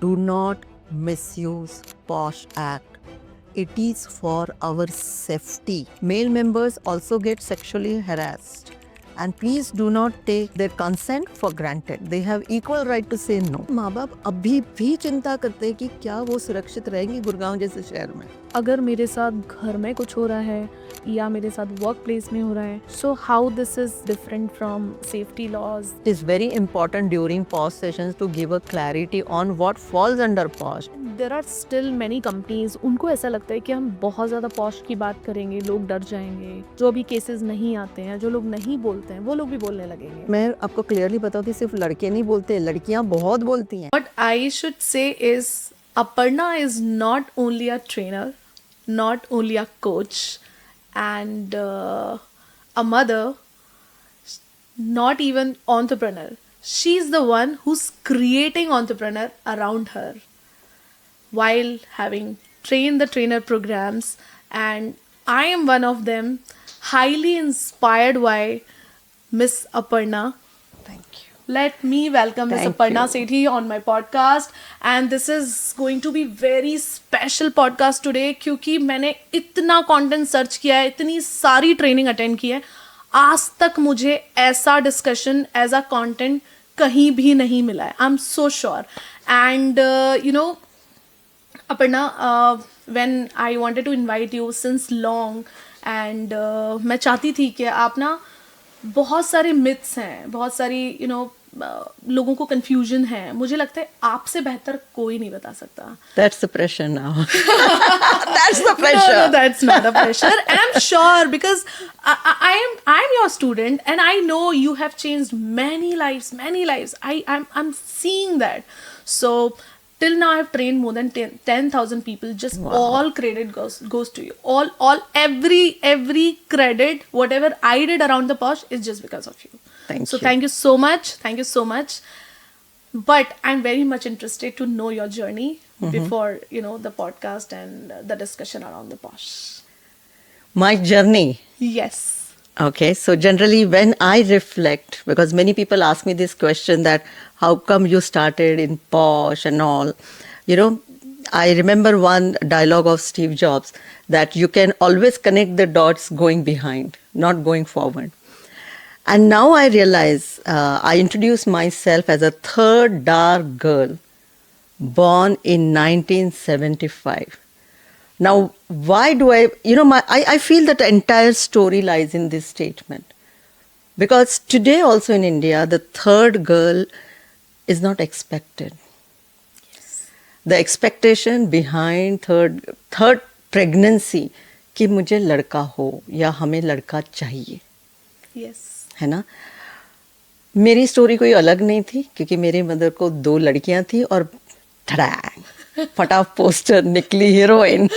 do not misuse POSH Act. It is for our safety. Male members also get sexually harassed. And please do not take their consent for granted. They have equal right to say no. माँ बाप अभी भी चिंता करते हैं कि क्या वो सुरक्षित रहेंगी गुड़गांव जैसे शहर में. अगर मेरे साथ घर में कुछ हो रहा है या मेरे साथ वर्क प्लेस में हो रहा है, so how this is different from safety laws. It is very important during POSH sessions to give a clarity on what falls under POSH. There are still many companies, उनको ऐसा लगता है कि हम बहुत ज़्यादा पॉश की बात करेंगे, लोग डर जाएंगे. जो अभी केसेस नहीं आते हैं, जो लोग नहीं बोलते हैं, वो लोग भी बोलने लगेंगे. मैं आपको क्लियरली बताऊँ कि सिर्फ लड़के नहीं बोलते, लड़कियां बहुत बोलती हैं. What I should say is Aparna is not only a trainer, not only a coach and a mother, not even entrepreneur. She's the one who's creating entrepreneur around her while having trained the trainer programs, and I am one of them, highly inspired by Miss Aparna. Thank you. Let me welcome Miss Thank Aparna you. Sethi on my podcast, and this is going to be very special podcast today क्योंकि मैंने इतना content search किया है, इतनी सारी training attend की है, आज तक मुझे ऐसा discussion as a content कहीं भी नहीं मिला है. I'm so sure. And you know, Aparna, when I wanted to invite you since long, and मैं चाहती थी कि आप ना, बहुत सारे myths हैं, बहुत सारी लोगों को confusion है, मुझे लगता है आपसे बेहतर कोई नहीं बता सकता. That's the pressure now. That's the pressure. No, that's not a pressure. And I'm sure because I'm your student and I know you have changed many lives, many lives. I'm seeing that. So till now I've trained more than 10,000 people. Just Wow. all credit goes to you. All every credit, whatever I did around the POSH is just because of you. Thank So you. thank you so much. Thank you so much. But I'm very much interested to know your journey before the podcast and the discussion around the POSH. My journey. Yes. Okay, so generally when I reflect, because many people ask me this question that how come you started in POSH and all, I remember one dialogue of Steve Jobs that you can always connect the dots going behind, not going forward. And now I realize I introduce myself as a third dark girl born in 1975. Now, why do I feel that the entire story lies in this statement. Because today also in India, the third girl is not expected. Yes. The expectation behind third pregnancy कि मुझे लड़का हो या हमें लड़का चाहिए, Yes. है ना. मेरी स्टोरी कोई अलग नहीं थी क्योंकि मेरी मदर को 2 लड़कियां थी और फटा पोस्टर निकली heroine.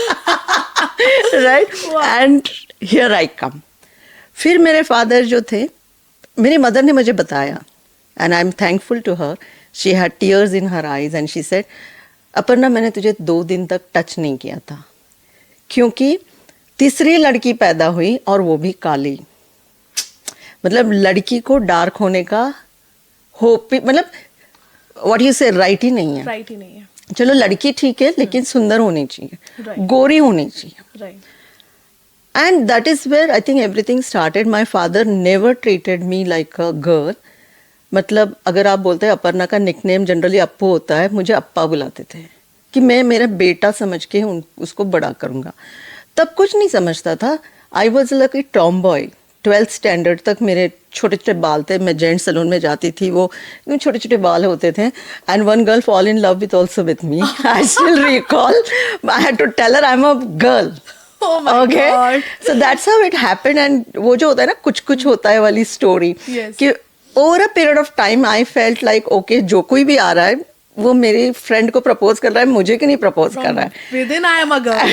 Right. And here I come. फिर मेरे फादर जो थे, मेरी मदर ने मुझे बताया and I am thankful to her. She had tears in her eyes and she said, Aparna मैंने तुझे 2 दिन तक टच नहीं किया था क्योंकि तीसरी लड़की पैदा हुई और वो भी काली. मतलब लड़की को डार्क होने का होप, मतलब व्हाट यू से राइट ही नहीं है. Right ही नहीं है. चलो लड़की ठीक है लेकिन सुंदर होनी चाहिए, Right. गोरी होनी चाहिए. Right. And that is where I think everything started. My father never treated me like a girl. मतलब अगर आप बोलते हैं अपर्णा का निकनेम जनरली अप्पू होता है, मुझे अप्पा बुलाते थे कि मैं मेरा बेटा समझ के उसको बड़ा करूँगा. तब कुछ नहीं समझता था. I was like a Tom boy. 12th standard तक मेरे छोटे छोटे बाल थे. मैं जेंट्स सैलून में जाती थी, वो छोटे छोटे बाल होते थे. And one girl fall in love with also with me. I still recall I had to tell her I am a girl. Oh my God. So that's how it happened. And वो जो होता है ना कुछ कुछ होता है वाली स्टोरी, Yes. कि over a period of time I felt like okay, जो कोई भी आ रहा है वो मेरी फ्रेंड को प्रपोज कर रहा है, मुझे क्यों नहीं प्रपोज कर रहा है. Within I am a girl.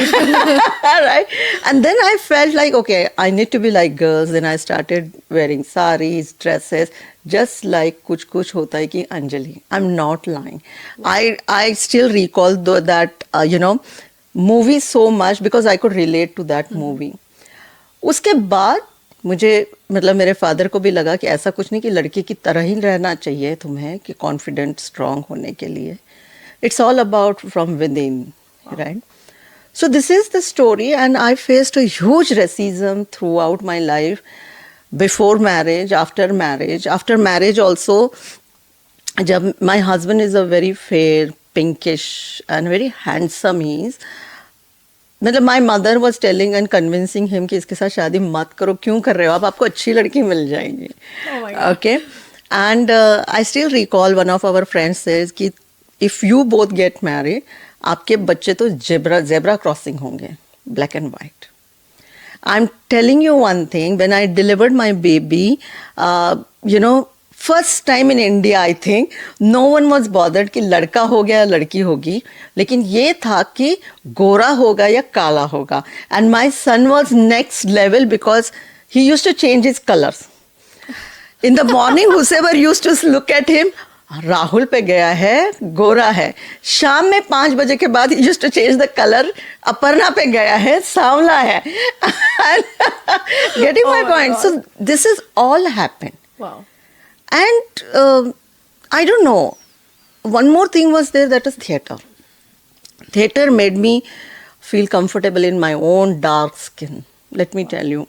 Right. And then I felt like okay, I need to be like girls. Then I started wearing saris, dresses, just like कुछ कुछ होता है कि Anjali. I'm not lying. I still recall that movie so much because I could relate to that movie. उसके बाद मुझे मतलब मेरे फादर को भी लगा कि ऐसा कुछ नहीं कि लड़की की तरह ही रहना चाहिए तुम्हें कि कॉन्फिडेंट स्ट्रांग होने के लिए. It's all about from within, right? So this is the story, and I faced a huge racism throughout my life, before marriage, after marriage. After marriage also, my husband is a very fair, pinkish, and very handsome he is. मतलब my mother was telling and convincing him कि इसके साथ शादी मत करो, क्यों कर रहे हो आप, आपको अच्छी लड़की मिल जाएगी. Oh my God. Okay. And I still recall one of our friends says कि if you both get married, आपके बच्चे तो zebra crossing होंगे, black and white. I'm telling you one thing, when I delivered my baby, first time in India, I think, no one was bothered कि लड़का हो गया या लड़की होगी, लेकिन ये था कि गोरा होगा या काला होगा. And my son was next level because he used to change his colors. In the morning, whoever used to look at him, Rahul पे गया है, गोरा है. शाम में 5 बजे के बाद he used to change the color. Aparna पे गया है, सांवला है. Getting my point. So this is all happened. Wow. And I don't know. One more thing was there, that is theatre. Theatre made me feel comfortable in my own dark skin. Let me tell you.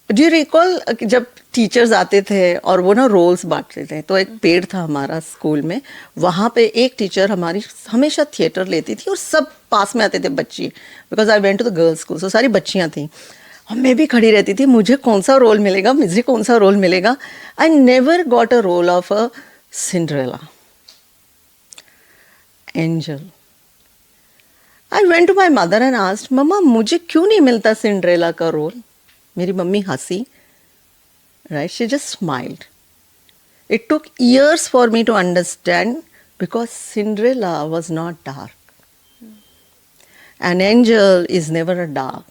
Do you recall जब teachers आते थे और वो ना roles बांटते थे, तो एक पेड़ था हमारा स्कूल में, वहाँ पे एक टीचर हमारी हमेशा थिएटर लेती थी और सब पास में आते थे बच्ची, because I went to the girls school, so सारी बच्चियाँ थी और मैं भी खड़ी रहती थी, मुझे कौन सा रोल मिलेगा, मुझे कौन सा रोल मिलेगा. I never got a role of a Cinderella, angel. I went to my mother and asked, मम्मा मुझे क्यों नहीं मिलता सिंड्रेला का रोल. मेरी मम्मी हंसी. Right? She just smiled. It took years for me to understand because Cinderella was not dark. An angel is never a dark.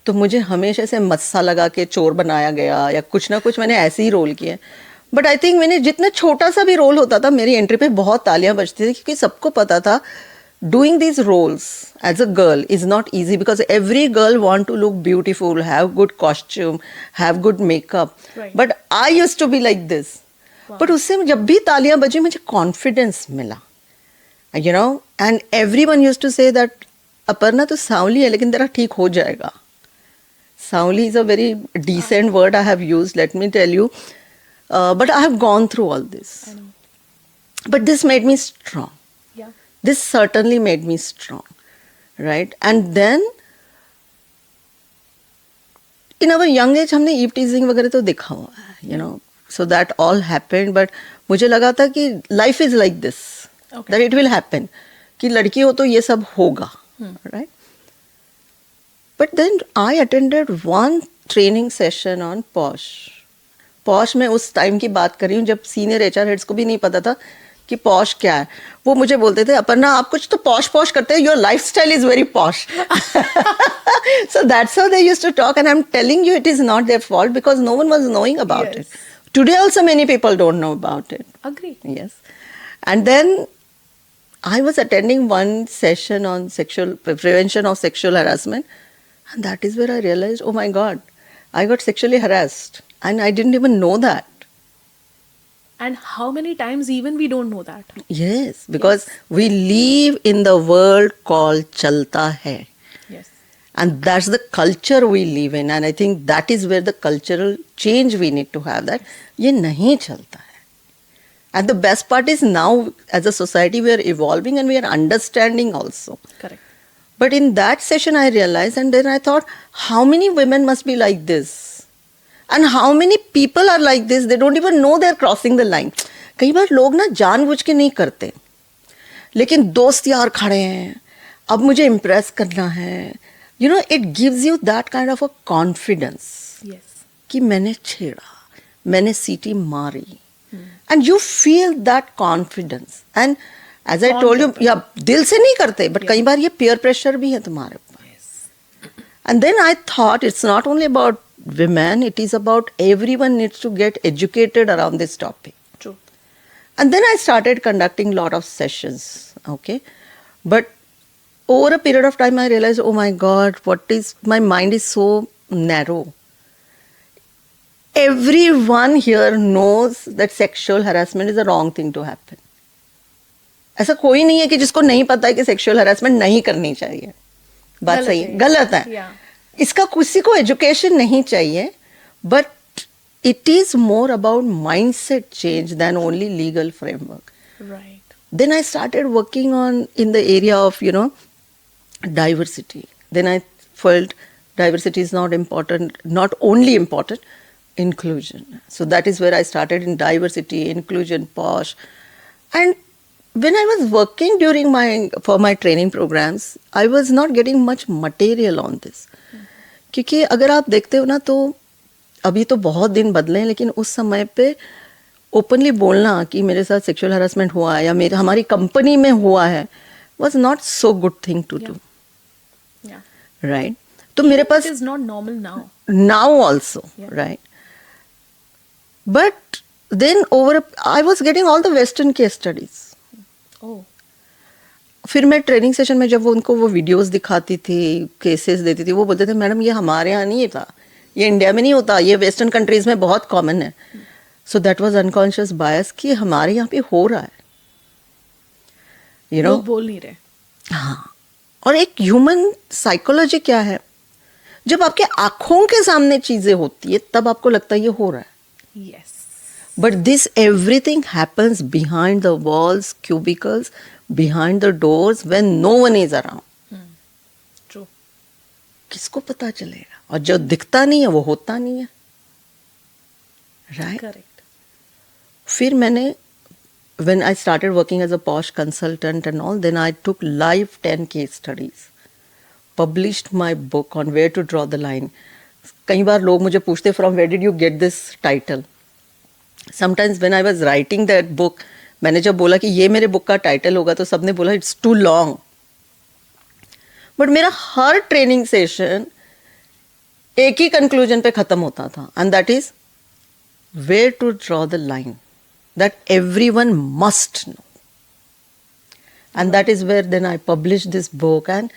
तो मुझे हमेशा से मस्सा लगा के चोर बनाया गया या कुछ ना कुछ मैंने ऐसे ही रोल किए. बट आई थिंक मैंने जितना छोटा सा भी रोल होता था, मेरी एंट्री पे बहुत तालियां बजती थी, क्योंकि सबको पता था doing these roles as a girl is not easy, because every girl want to look beautiful, have good costume, have good makeup. Right. But I used to be like this. Wow. But उससे जब भी तालियां बजी मुझे confidence मिला, and everyone used to say that Aparna तो सांवली है लेकिन तेरा ठीक हो जाएगा. सांवली is a very decent word I have used, let me tell you. But I have gone through all this. I know. But this made me strong. Yeah. This certainly made me strong, right? And then in our young age हमने eve teasing वगैरह तो देखा हुआ है, so that all happened. But मुझे लगा था कि life is like this, Okay. that it will happen, कि लड़की हो तो ये सब होगा, right? But then I attended one training session on POSH. POSH में उस टाइम की बात कर रही हूँ जब सीनियर HR हेड्स को भी नहीं पता था कि पॉश क्या है. वो मुझे बोलते थे, अपर्णा आप कुछ तो पॉश करते हैं, your life style is very posh. So that's how they used to talk, and I'm telling you, it is not their fault because no one was knowing about Yes. it. Today also many people don't know about it. Agree. Yes. And then I was attending one session on prevention of sexual harassment, and that is where I realized, oh my God, I got sexually harassed and I didn't even know that. And how many times even we don't know that. Yes, because we live in the world called chalta hai. Yes. And that's the culture we live in. And I think that is where the cultural change we need to have, that ye nahi chalta hai. And the best part is now as a society we are evolving and we are understanding also. Correct. But in that session I realized, and then I thought, how many women must be like this? And how many people are like this, they don't even know they're crossing the line. कई बार लोग ना जानबूझ के नहीं करते, लेकिन दोस्त यार खड़े हैं, अब मुझे इम्प्रेस करना है. It gives you that kind of a confidence. Yes. कि मैंने छेड़ा, मैंने सीटी मारी. And you feel that confidence. And as I told you, या दिल से नहीं करते, but कई बार ये peer pressure भी है तुम्हारे ऊपर. Yes. And then I thought it's not only about women, it is about everyone needs to get educated around this topic. True. And then I started conducting lot of sessions, okay? But over a period of time I realized, oh my God, my mind is so narrow. Everyone here knows that sexual harassment is the wrong thing to happen. ऐसा कोई नहीं है कि जिसको नहीं पता है कि सेक्सुअल हरासमेंट नहीं करनी चाहिए. बात सही है, गलत है. Yeah. इसका किसी को एजुकेशन नहीं चाहिए, but it is more about mindset change then only legal framework. Right. Then I started working on in the area of diversity. Then I felt diversity is not important, not only important, inclusion. So that is where I started in diversity, inclusion, posh. And when I was working during for my training programs, I was not getting much material on this. क्योंकि अगर आप देखते हो ना, तो अभी तो बहुत दिन बदले हैं, लेकिन उस समय पे ओपनली बोलना कि मेरे साथ सेक्सुअल हरासमेंट हुआ है या हमारी कंपनी में हुआ है was not so good thing to do. Yeah. Right. तो मेरे पास It is not normal now. now also, Yeah. right? But then I was getting all the Western case studies. Oh. फिर मैं ट्रेनिंग सेशन में जब उनको वो videos दिखाती थी, केसेस देती थी, वो बोलते थे मैडम ये हमारे यहाँ नहीं था, ये इंडिया में नहीं होता, ये वेस्टर्न कंट्रीज में बहुत कॉमन है. सो दैट वाज अनकॉन्शियस बायस कि हमारे यहाँ पे हो रहा है, लोग बोल नहीं रहे. हाँ. और एक ह्यूमन साइकोलॉजी क्या है, जब आपके आंखों के सामने चीजें होती है तब आपको लगता है ये हो रहा है. Yes. But this everything happens behind the walls, cubicles, behind the doors when no one is around. True. किसको पता चलेगा? और जो दिखता नहीं है वो होता नहीं है. Right? Correct. फिर मैंने when I started working as a posh consultant and all, then I took live 10 case studies, published my book on where to draw the line. कई बार लोग मुझे पूछते from where did you get this title? Sometimes when I was writing that book, मैंने जब बोला कि ये मेरे बुक का टाइटल होगा तो सबने बोला इट्स टू लॉन्ग. बट मेरा हर ट्रेनिंग सेशन एक ही कंक्लूजन पे खत्म होता था, and that is where to draw the line that everyone must know. And that is where then I publish this book, and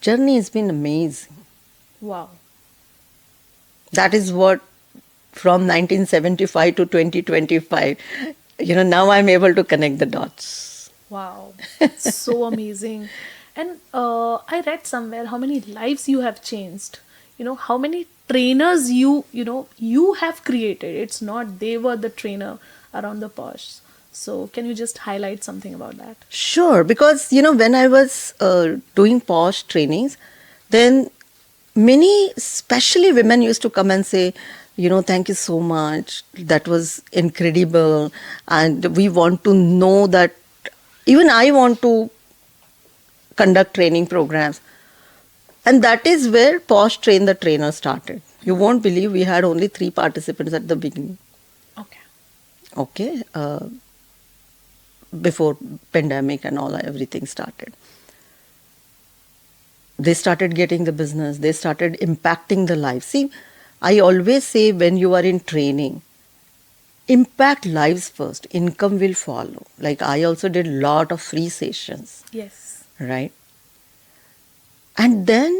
journey is been amazing. Wow. That is what from 1975 to 2025, now I'm able to connect the dots. Wow. So amazing. And I read somewhere how many lives you have changed. How many trainers you have created. It's not they were the trainer around the Posh. So can you just highlight something about that? Sure, because when I was doing Posh trainings, then many, especially women, used to come and say, thank you so much, that was incredible, and we want to know that, even I want to conduct training programs. And that is where Posh Train the Trainer started. You won't believe we had only 3 participants at the beginning. Okay, before pandemic and all, everything started. They started getting the business, they started impacting the life. See, I always say when you are in training, impact lives first, income will follow. Like I also did a lot of free sessions, Yes. right? And then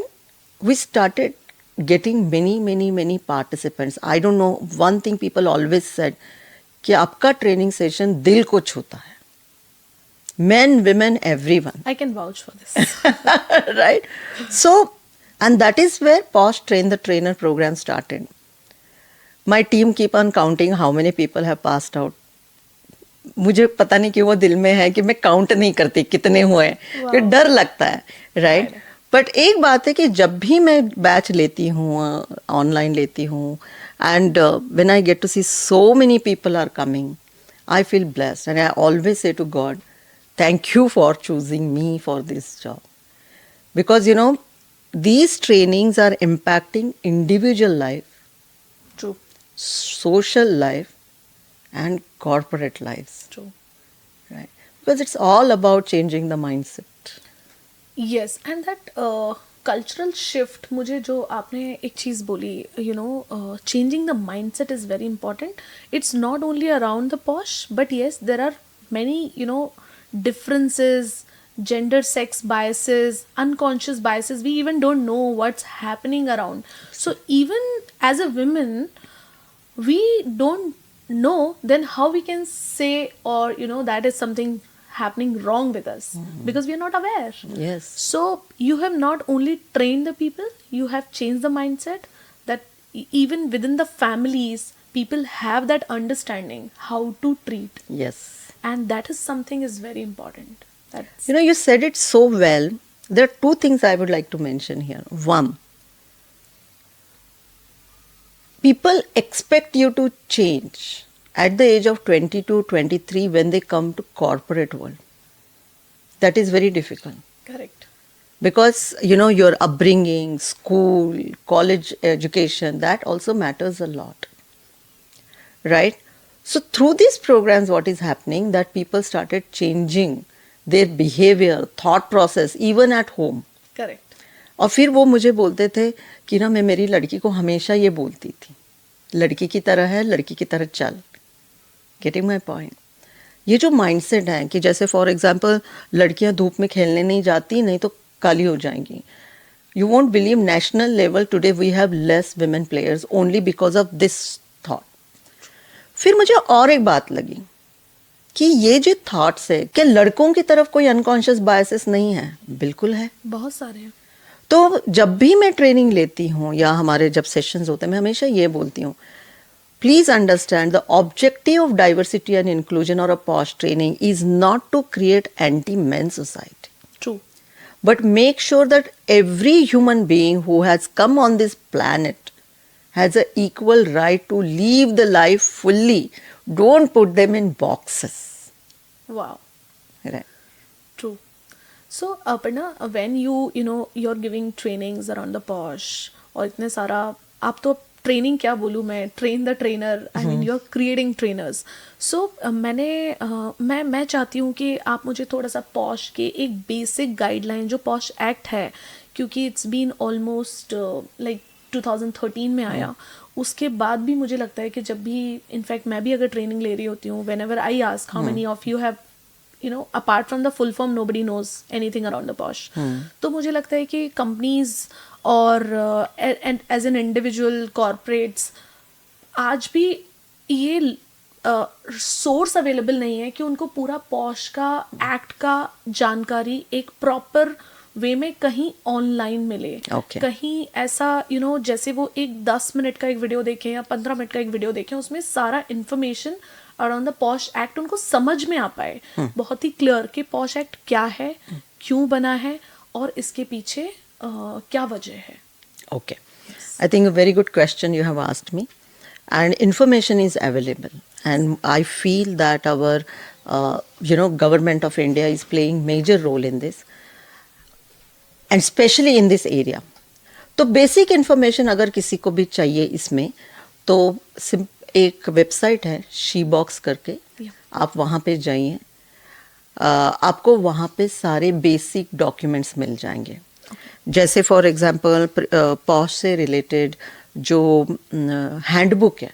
we started getting many participants. I don't know, one thing people always said, कि आपका training session दिल को छूता है. Men, women, everyone. I can vouch for this. Right? So, and that is where Posh Train the Trainer program started. My team keep on counting how many people have passed out. मुझे पता नहीं क्यों वो दिल में है कि मैं काउंट नहीं करती कितने हुए, कि डर लगता है, राइट? बट एक बात है कि जब भी मैं बैच लेती हूँ, ऑनलाइन लेती हूँ, and when I get to see so many people are coming, I feel blessed, and I always say to God, thank you for choosing me for this job. Because, these trainings are impacting individual life, True. social life, and corporate lives. True. Right? Because it's all about changing the mindset. Yes, and that cultural shift, मुझे जो आपने एक चीज़ बोली, changing the mindset is very important. It's not only around the Posh, but yes, there are many, differences, gender, sex biases, unconscious biases. We even don't know what's happening around. So even as a woman, we don't know, then how we can say, or that is something happening wrong with us because we are not aware. Yes. So you have not only trained the people, you have changed the mindset that even within the families, people have that understanding how to treat, Yes. and that is something is very important. That's You know, you said it so well. There are two things I would like to mention here. One, people expect you to change at the age of 22, 23 when they come to corporate world. That is very difficult. correct. Because you know your upbringing, school, college education, that also matters a lot, right? So through these programs what is happening that people started changing their behavior, thought process even at home. Correct. और फिर वो मुझे बोलते थे कि ना मैं मेरी लड़की को हमेशा ये बोलती थी, लड़की की तरह है, लड़की की तरह चल. Getting my point. ये जो माइंडसेट है कि जैसे फॉर एग्जांपल लड़कियां धूप में खेलने नहीं जाती, नहीं तो काली हो जाएंगी. You won't believe national level today we have less women players only because of this thought. फिर मुझे और एक बात लगी कि ये जो थॉट्स है कि लड़कों की तरफ कोई अनकॉन्शियस बायसेस नहीं है. बिल्कुल है. बहुत सारे हैं. तो जब भी मैं ट्रेनिंग लेती हूँ या हमारे जब सेशंस होते हैं, मैं हमेशा ये बोलती हूँ, please understand the objective of diversity and inclusion और a POSH training is not to create anti men society, True. but make sure that every human being who has come on this planet has an equal right to live the life fully. Don't put them in boxes. Wow. Right. True. So, Aparna, when you're giving trainings around the posh और इतने सारा, आप तो training क्या बोलूँ मैं, train the trainer, I mean you are creating trainers. So मैं चाहती हूँ कि आप मुझे थोड़ा सा पॉश के एक बेसिक गाइडलाइन जो पॉश एक्ट है, क्योंकि इट्स बीन ऑलमोस्ट लाइक 2013 में आया, उसके बाद भी मुझे लगता है कि जब भी इनफैक्ट मैं भी अगर ट्रेनिंग ले रही होती हूँ, when ever I ask how many of you have apart from the full form, nobody knows anything around the posh. तो मुझे लगता है कि कंपनीज और एज एन इंडिविजुअल कॉर्पोरेट्स आज भी ये सोर्स अवेलेबल नहीं है कि उनको पूरा पॉश का एक्ट का जानकारी एक प्रॉपर वे में कहीं ऑनलाइन मिले. Okay. कहीं ऐसा जैसे वो एक 10 मिनट का एक वीडियो देखें या 15 मिनट का एक वीडियो देखें, उसमें सारा information around the posh act उनको समझ में आ पाए बहुत ही क्लियर कि पॉश एक्ट क्या है, क्यों बना है और इसके पीछे क्या वजह है. Okay. I think a very good question you have asked me. And information is available. And I feel that our, government of India is playing major role in this. And especially in this area. तो basic information अगर किसी को भी चाहिए इसमें, तो एक website है शी बॉक्स करके, आप वहाँ पे जाइए, आपको वहाँ पे सारे बेसिक डॉक्यूमेंट्स मिल जाएंगे. जैसे फॉर एग्जांपल पॉश से रिलेटेड जो हैंडबुक है,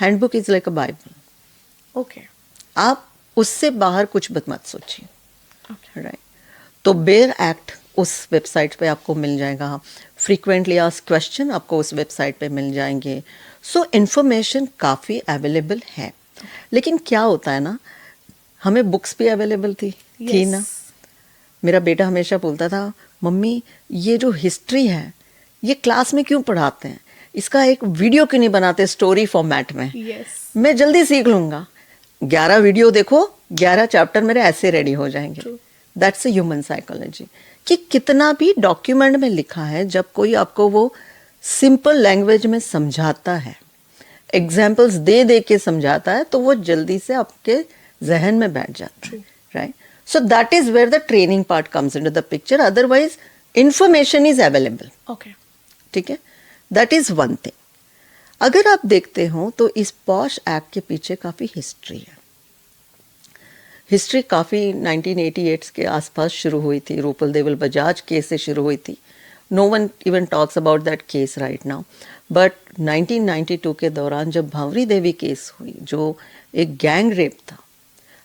handbook is like a Bible. Okay. आप उससे बाहर कुछ मत सोचिए. राइट. तो बेयर एक्ट उस वेबसाइट पे आपको मिल जाएगा. फ्रीक्वेंटली आस्क्ड क्वेश्चन आपको उस वेबसाइट पे मिल जाएंगे. सो इन्फॉर्मेशन काफ़ी अवेलेबल है. लेकिन क्या होता है ना, हमें बुक्स भी अवेलेबल थी ना. मेरा बेटा हमेशा बोलता था, मम्मी ये जो हिस्ट्री है ये क्लास में क्यों पढ़ाते हैं, इसका एक वीडियो क्यों नहीं बनाते स्टोरी फॉर्मेट में. मैं जल्दी सीख लूँगा. 11 वीडियो देखो, 11 चैप्टर मेरे ऐसे रेडी हो जाएंगे. That's a human psychology. कि कितना भी डॉक्यूमेंट में लिखा है, जब कोई आपको वो सिंपल लैंग्वेज में समझाता है, एग्जाम्पल्स दे के समझाता है, तो वो जल्दी से आपके जहन में बैठ जाता है. Right. So that is where the training part comes into the picture. Otherwise information is available. Okay. ठीक है. That is one thing. अगर आप देखते हो तो इस पॉश एक्ट के पीछे काफ़ी हिस्ट्री है. हिस्ट्री काफ़ी 1988 के आसपास शुरू हुई थी. रूपल देवल बजाज केस से शुरू हुई थी. No one even talks about that case right now. But 1992 के दौरान जब भावरी देवी केस हुई, जो एक गैंग रेप था.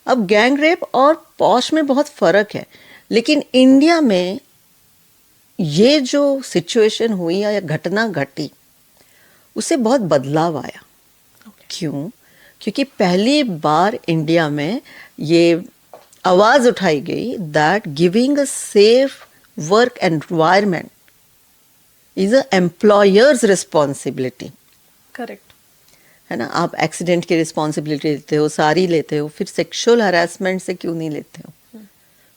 अब गैंग रेप और पॉश में बहुत फ़र्क है, लेकिन इंडिया में ये जो सिचुएशन हुई या घटना घटी, उससे बहुत बदलाव आया. क्यों? क्योंकि पहली बार इंडिया में ये आवाज उठाई गई that giving a safe work environment is a employers responsibility. Correct. है ना. आप एक्सीडेंट की रिस्पॉन्सिबिलिटी लेते हो, सारी लेते हो, फिर सेक्सुअल हरासमेंट से क्यों नहीं लेते हो?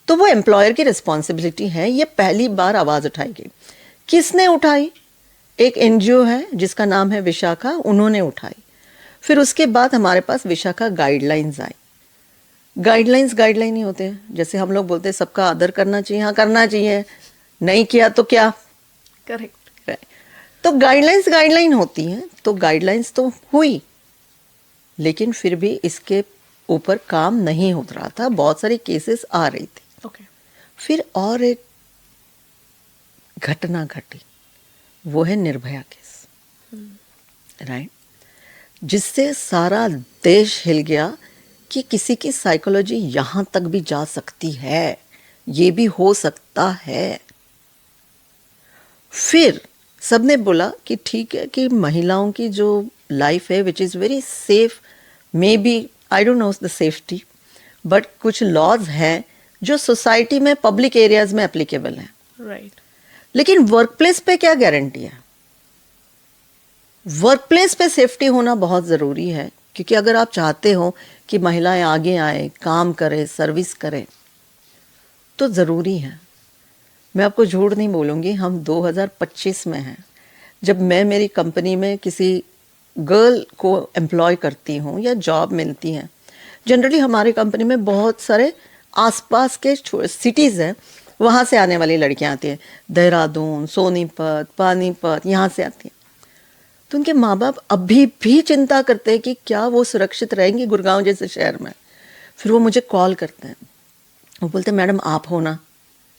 तो वो एम्प्लॉयर की रिस्पॉन्सिबिलिटी है. ये पहली बार आवाज उठाई गई. किसने उठाई? एक एनजीओ है जिसका नाम है विशाखा, उन्होंने उठाई. फिर उसके बाद हमारे पास विशाखा गाइडलाइंस आई. गाइडलाइन ही होते हैं. जैसे हम लोग बोलते हैं सबका आदर करना चाहिए. हाँ, करना चाहिए. नहीं किया तो क्या? करेक्ट. तो गाइडलाइन होती हैं. तो गाइडलाइंस तो हुई, लेकिन फिर भी इसके ऊपर काम नहीं हो रहा था. बहुत सारे केसेस आ रही थी. ओके. फिर और एक घटना घटी, वो है निर्भया केस. राइट. जिससे सारा देश हिल गया कि किसी की साइकोलॉजी यहां तक भी जा सकती है, ये भी हो सकता है. फिर सबने बोला कि ठीक है कि महिलाओं की जो लाइफ है which is very safe, maybe I don't know the safety, but कुछ लॉज हैं जो सोसाइटी में पब्लिक एरियाज में एप्लीकेबल हैं. राइट. लेकिन वर्क प्लेस पे क्या गारंटी है? वर्क प्लेस पे सेफ्टी होना बहुत ज़रूरी है, क्योंकि अगर आप चाहते हो कि महिलाएं आगे आए, काम करें, सर्विस करें, तो ज़रूरी है. मैं आपको झूठ नहीं बोलूँगी, हम 2025 में हैं. जब मैं मेरी कंपनी में किसी गर्ल को एम्प्लॉय करती हूँ या जॉब मिलती है, जनरली हमारी कंपनी में बहुत सारे आसपास के सिटीज़ हैं, वहाँ से आने वाली लड़कियाँ आती हैं. देहरादून, सोनीपत, पानीपत, यहाँ से आती हैं. तो उनके माँ बाप अभी भी चिंता करते हैं कि क्या वो सुरक्षित रहेंगी गुड़गांव जैसे शहर में. फिर वो मुझे कॉल करते हैं, वो बोलते हैं मैडम आप हो ना,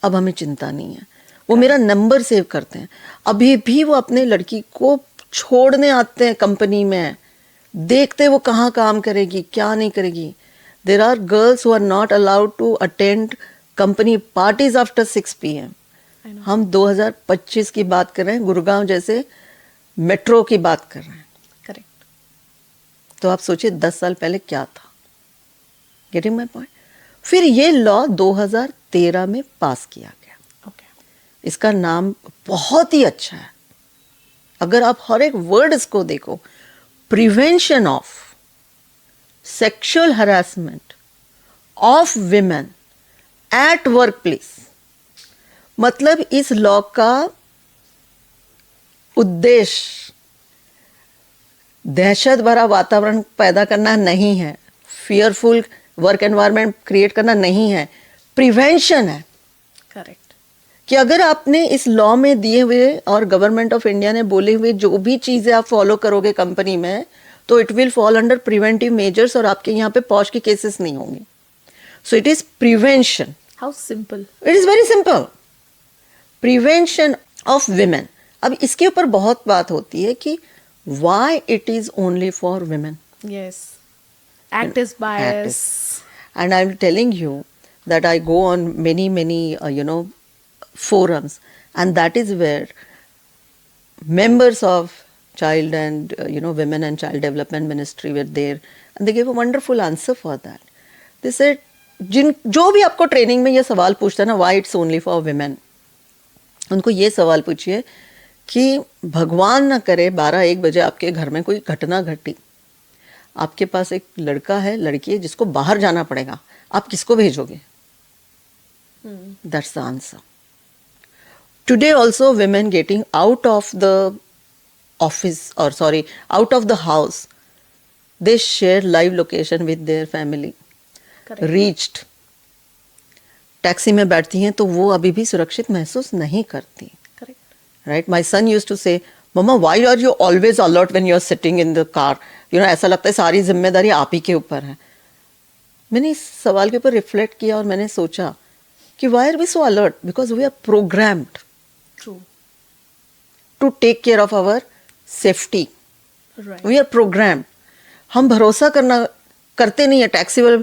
अब हमें चिंता नहीं है. वो मेरा नंबर सेव करते हैं. अभी भी वो अपने लड़की को छोड़ने आते हैं कंपनी में, देखते वो कहाँ काम करेगी, क्या नहीं करेगी. There are girls who are not allowed to attend company parties after 6 PM. हम 2025 की बात कर रहे हैं, गुड़गांव जैसे मेट्रो की बात कर रहे हैं. करेक्ट. तो आप सोचिए 10 साल पहले क्या था. Getting my point. फिर ये लॉ 2013 में पास किया गया. ओके. इसका नाम बहुत ही अच्छा है. अगर आप हर एक वर्ड इसको देखो, prevention of sexual harassment of women at work place. मतलब इस लॉ का उद्देश्य दहशत भरा वातावरण पैदा करना नहीं है, फियरफुल वर्क एनवायरनमेंट क्रिएट करना नहीं है, प्रिवेंशन है. करेक्ट. कि अगर आपने इस लॉ में दिए हुए और गवर्नमेंट ऑफ इंडिया ने बोले हुए जो भी चीज़ें आप फॉलो करोगे कंपनी में, तो it will fall under preventive measures और आपके यहाँ पे पॉश के केसेस नहीं होंगे. So it is prevention. How simple. It is very simple. Prevention of women. अब इसके ऊपर बहुत बात होती है कि why it is only for women. Yes. Act is bias. And I'm telling you that I go on many forums, and that is where members of child and women and child development ministry were there, and they gave a wonderful answer for that. They said जो भी आपको training में ये सवाल पूछता है ना, why it's only for women, उनको ये सवाल पूछिए कि भगवान ना करे 12-1 बजे आपके घर में कोई घटना घटी, आपके पास एक लड़का है, लड़की है, जिसको बाहर जाना पड़ेगा, आप किसको भेजोगे? That's the answer. Today also women getting out of the office, or sorry, out of the house, they share live location with their family. Correct. Reached. Taxi में बैठती हैं तो वो अभी भी सुरक्षित महसूस नहीं करती. Correct. Right? My son used to say, Mama, why are you always alert when you're sitting in the car? ऐसा लगता है सारी जिम्मेदारी आप ही के ऊपर है. मैंने इस सवाल के ऊपर रिफ्लेक्ट किया और मैंने सोचा कि why are we so alert? Because we are programmed True. to take care of our safety. Right. We are programmed. हम भरोसा करते नहीं है. टैक्सी वाले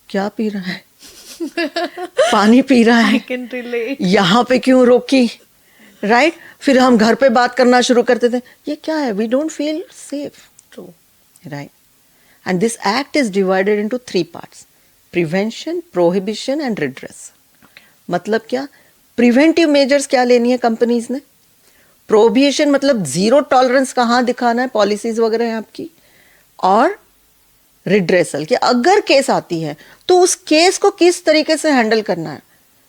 क्या पी रहा है, पानी पी रहा है, I can relate. यहाँ पे क्यों रोकी, राइट? फिर हम घर पे बात करना शुरू करते थे, ये क्या है? We don't feel safe. True. Right. And this act is divided into 3 parts. Prevention, prohibition and redress. मतलब क्या? प्रिवेंटिव मेजर्स क्या लेनी है कंपनीज ने, प्रोहिबिशन मतलब जीरो टॉलरेंस कहाँ दिखाना है, पॉलिसीज वगैरह है आपकी, और रिड्रेसल कि अगर केस आती है तो उस केस को किस तरीके से हैंडल करना है।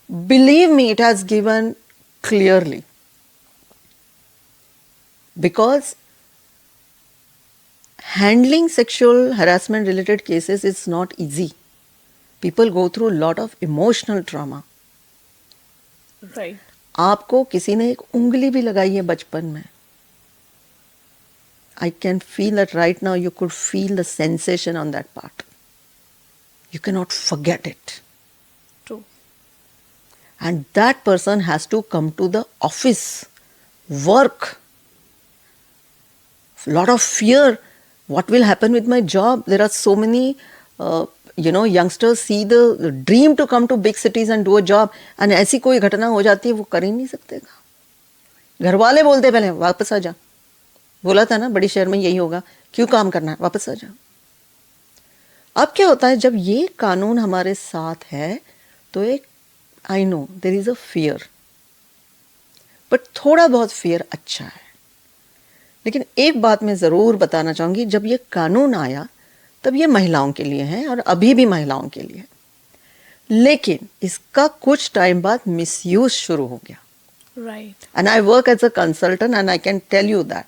Believe me, it has given clearly, because handling sexual harassment related cases is not easy. People go through a lot of emotional trauma. Right. आपको किसी ने एक उंगली भी लगाई है बचपन में, I can feel that right now you could feel the sensation on that part. You cannot forget it. True. And that person has to come to the office, work. A lot of fear. What will happen with my job? There are so many, youngsters see the dream to come to big cities and do a job. And ऐसी कोई घटना हो जाती है वो कर ही नहीं सकते। घर वाले बोलते पहले वापस आ जा, बोला था ना बड़ी शहर में यही होगा, क्यों काम करना है, वापस आ जा। अब क्या होता है जब ये कानून हमारे साथ है तो एक I know there is a fear, but थोड़ा बहुत फियर अच्छा है। लेकिन एक बात मैं ज़रूर बताना चाहूँगी, जब ये कानून आया तब ये महिलाओं के लिए है और अभी भी महिलाओं के लिए है, लेकिन इसका कुछ टाइम बाद मिसयूज शुरू हो गया। Right. And I work as a consultant and I can tell you that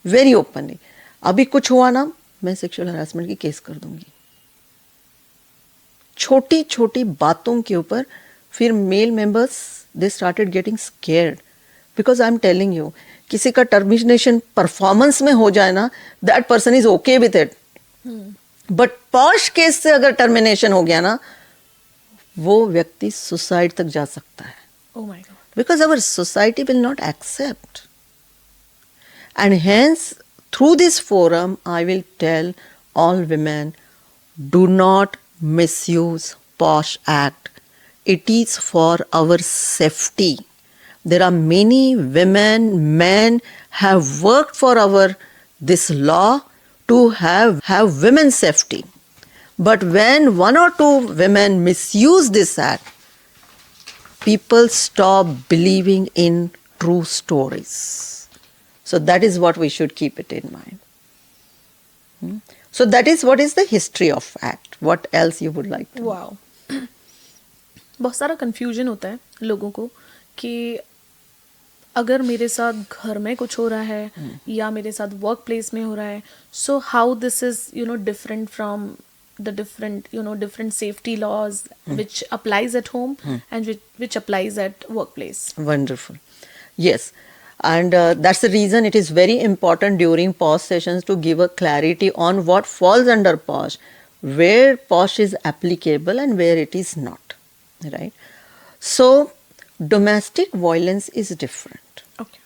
very openly, अभी कुछ हुआ ना मैं सेक्सुअल हरासमेंट की केस कर दूंगी। छोटी छोटी बातों के ऊपर फिर male members they started getting scared, because I am telling you, किसी का टर्मिनेशन परफॉर्मेंस में हो जाए ना, that person is okay with it, but posh case से अगर टर्मिनेशन हो गया ना, वो व्यक्ति सुसाइड तक जा सकता है। Oh my God. Because our society will not accept. And hence, through this forum, I will tell all women, do not misuse POSH Act. It is for our safety. There are many women, men have worked for this law to have women's safety. But when one or two women misuse this act, people stop believing in true stories. So that is what we should keep it in mind. So that is what is the history of act. What else you would like to know? Wow. बहुत सारा confusion होता है लोगों को कि अगर मेरे साथ घर में कुछ हो रहा है या मेरे साथ वर्क प्लेस में हो रहा है, so how this is different from the different safety laws which applies at home and which applies at workplace. Wonderful. Yes. And that's the reason it is very important during POSH sessions to give a clarity on what falls under POSH, where POSH is applicable and where it is not. Right? So, domestic violence is different. Okay.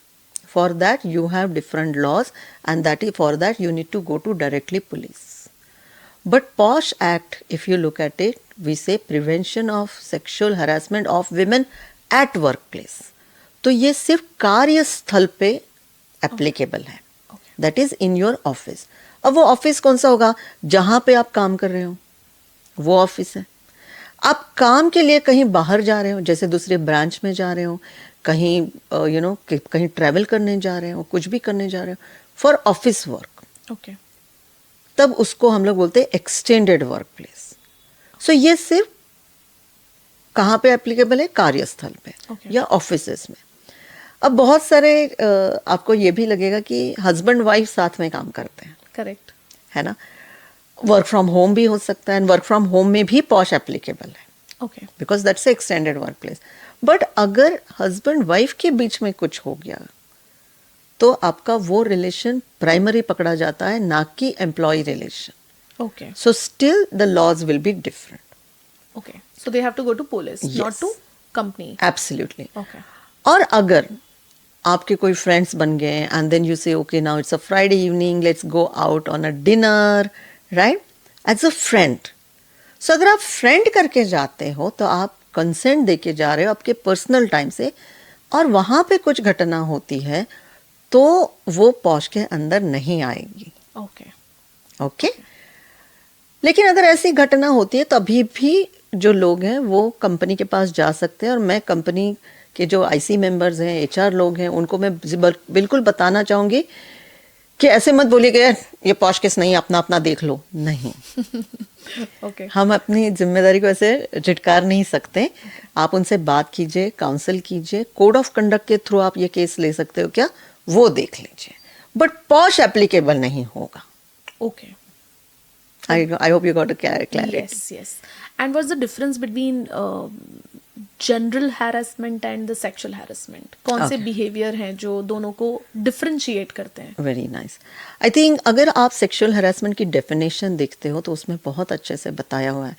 For that, you have different laws, and for that you need to go to directly police. But POSH Act, if you look at it, we say prevention of sexual harassment of women at workplace. तो ये सिर्फ कार्यस्थल पे applicable है, that is in your office. अब वो office कौन सा होगा? जहाँ पे आप काम कर रहे हो वो ऑफिस है। आप काम के लिए कहीं बाहर जा रहे हो, जैसे दूसरे ब्रांच में जा रहे हो, कहीं कहीं ट्रैवल करने जा रहे हो, कुछ भी करने जा रहे हो फॉर ऑफिस वर्क, Okay. तब उसको हम लोग बोलते हैं एक्सटेंडेड वर्क प्लेस। सो ये सिर्फ कहाँ पे एप्लीकेबल है? कार्यस्थल पे या ऑफिसेस में। अब बहुत सारे आपको ये भी लगेगा कि हस्बैंड वाइफ साथ में काम करते हैं, करेक्ट है ना, वर्क फ्रॉम होम भी हो सकता है, एंड वर्क फ्रॉम होम में भी पॉश एप्लीकेबल है, okay, because that's extended work place. But अगर हस्बैंड वाइफ के बीच में कुछ हो गया तो आपका वो रिलेशन प्राइमरी पकड़ा जाता है, ना कि employ relation. Okay, so still the laws will be different. Okay, so they have to go to police, not to company. Absolutely. Okay, और अगर आपके कोई फ्रेंड्स बन गए and then you say okay now it's a Friday evening, let's go out on a dinner, right, as a friend. So अगर आप friend करके जाते हो तो आप कंसेंट दे के जा रहे हो आपके पर्सनल टाइम से, और वहाँ पे कुछ घटना होती है तो वो पॉश के अंदर नहीं आएगी। ओके, ओके, लेकिन अगर ऐसी घटना होती है तभी भी जो लोग हैं वो कंपनी के पास जा सकते हैं, और मैं कंपनी के जो आईसी मेंबर्स हैं, एचआर लोग हैं, उनको मैं बिल्कुल बताना चाहूँगी कि ऐसे मत बोलिए कि यार ये पॉश केस नहीं, अपना अपना देख लो, नहीं। ओके हम अपनी जिम्मेदारी को ऐसे झिटकार नहीं सकते। आप उनसे बात कीजिए, काउंसल कीजिए, कोड ऑफ कंडक्ट के थ्रू आप ये केस ले सकते हो क्या, वो देख लीजिए, बट पॉश एप्लीकेबल नहीं होगा। Okay I hope you got a clarity. yes and what's the difference between general harassment and the sexual harassment? कौन से Okay. बिहेवियर हैं जो दोनों को डिफरेंशिएट करते हैं? Very nice. आई थिंक अगर आप सेक्सुअल हरासमेंट की डेफिनेशन देखते हो तो उसमें बहुत अच्छे से बताया हुआ है।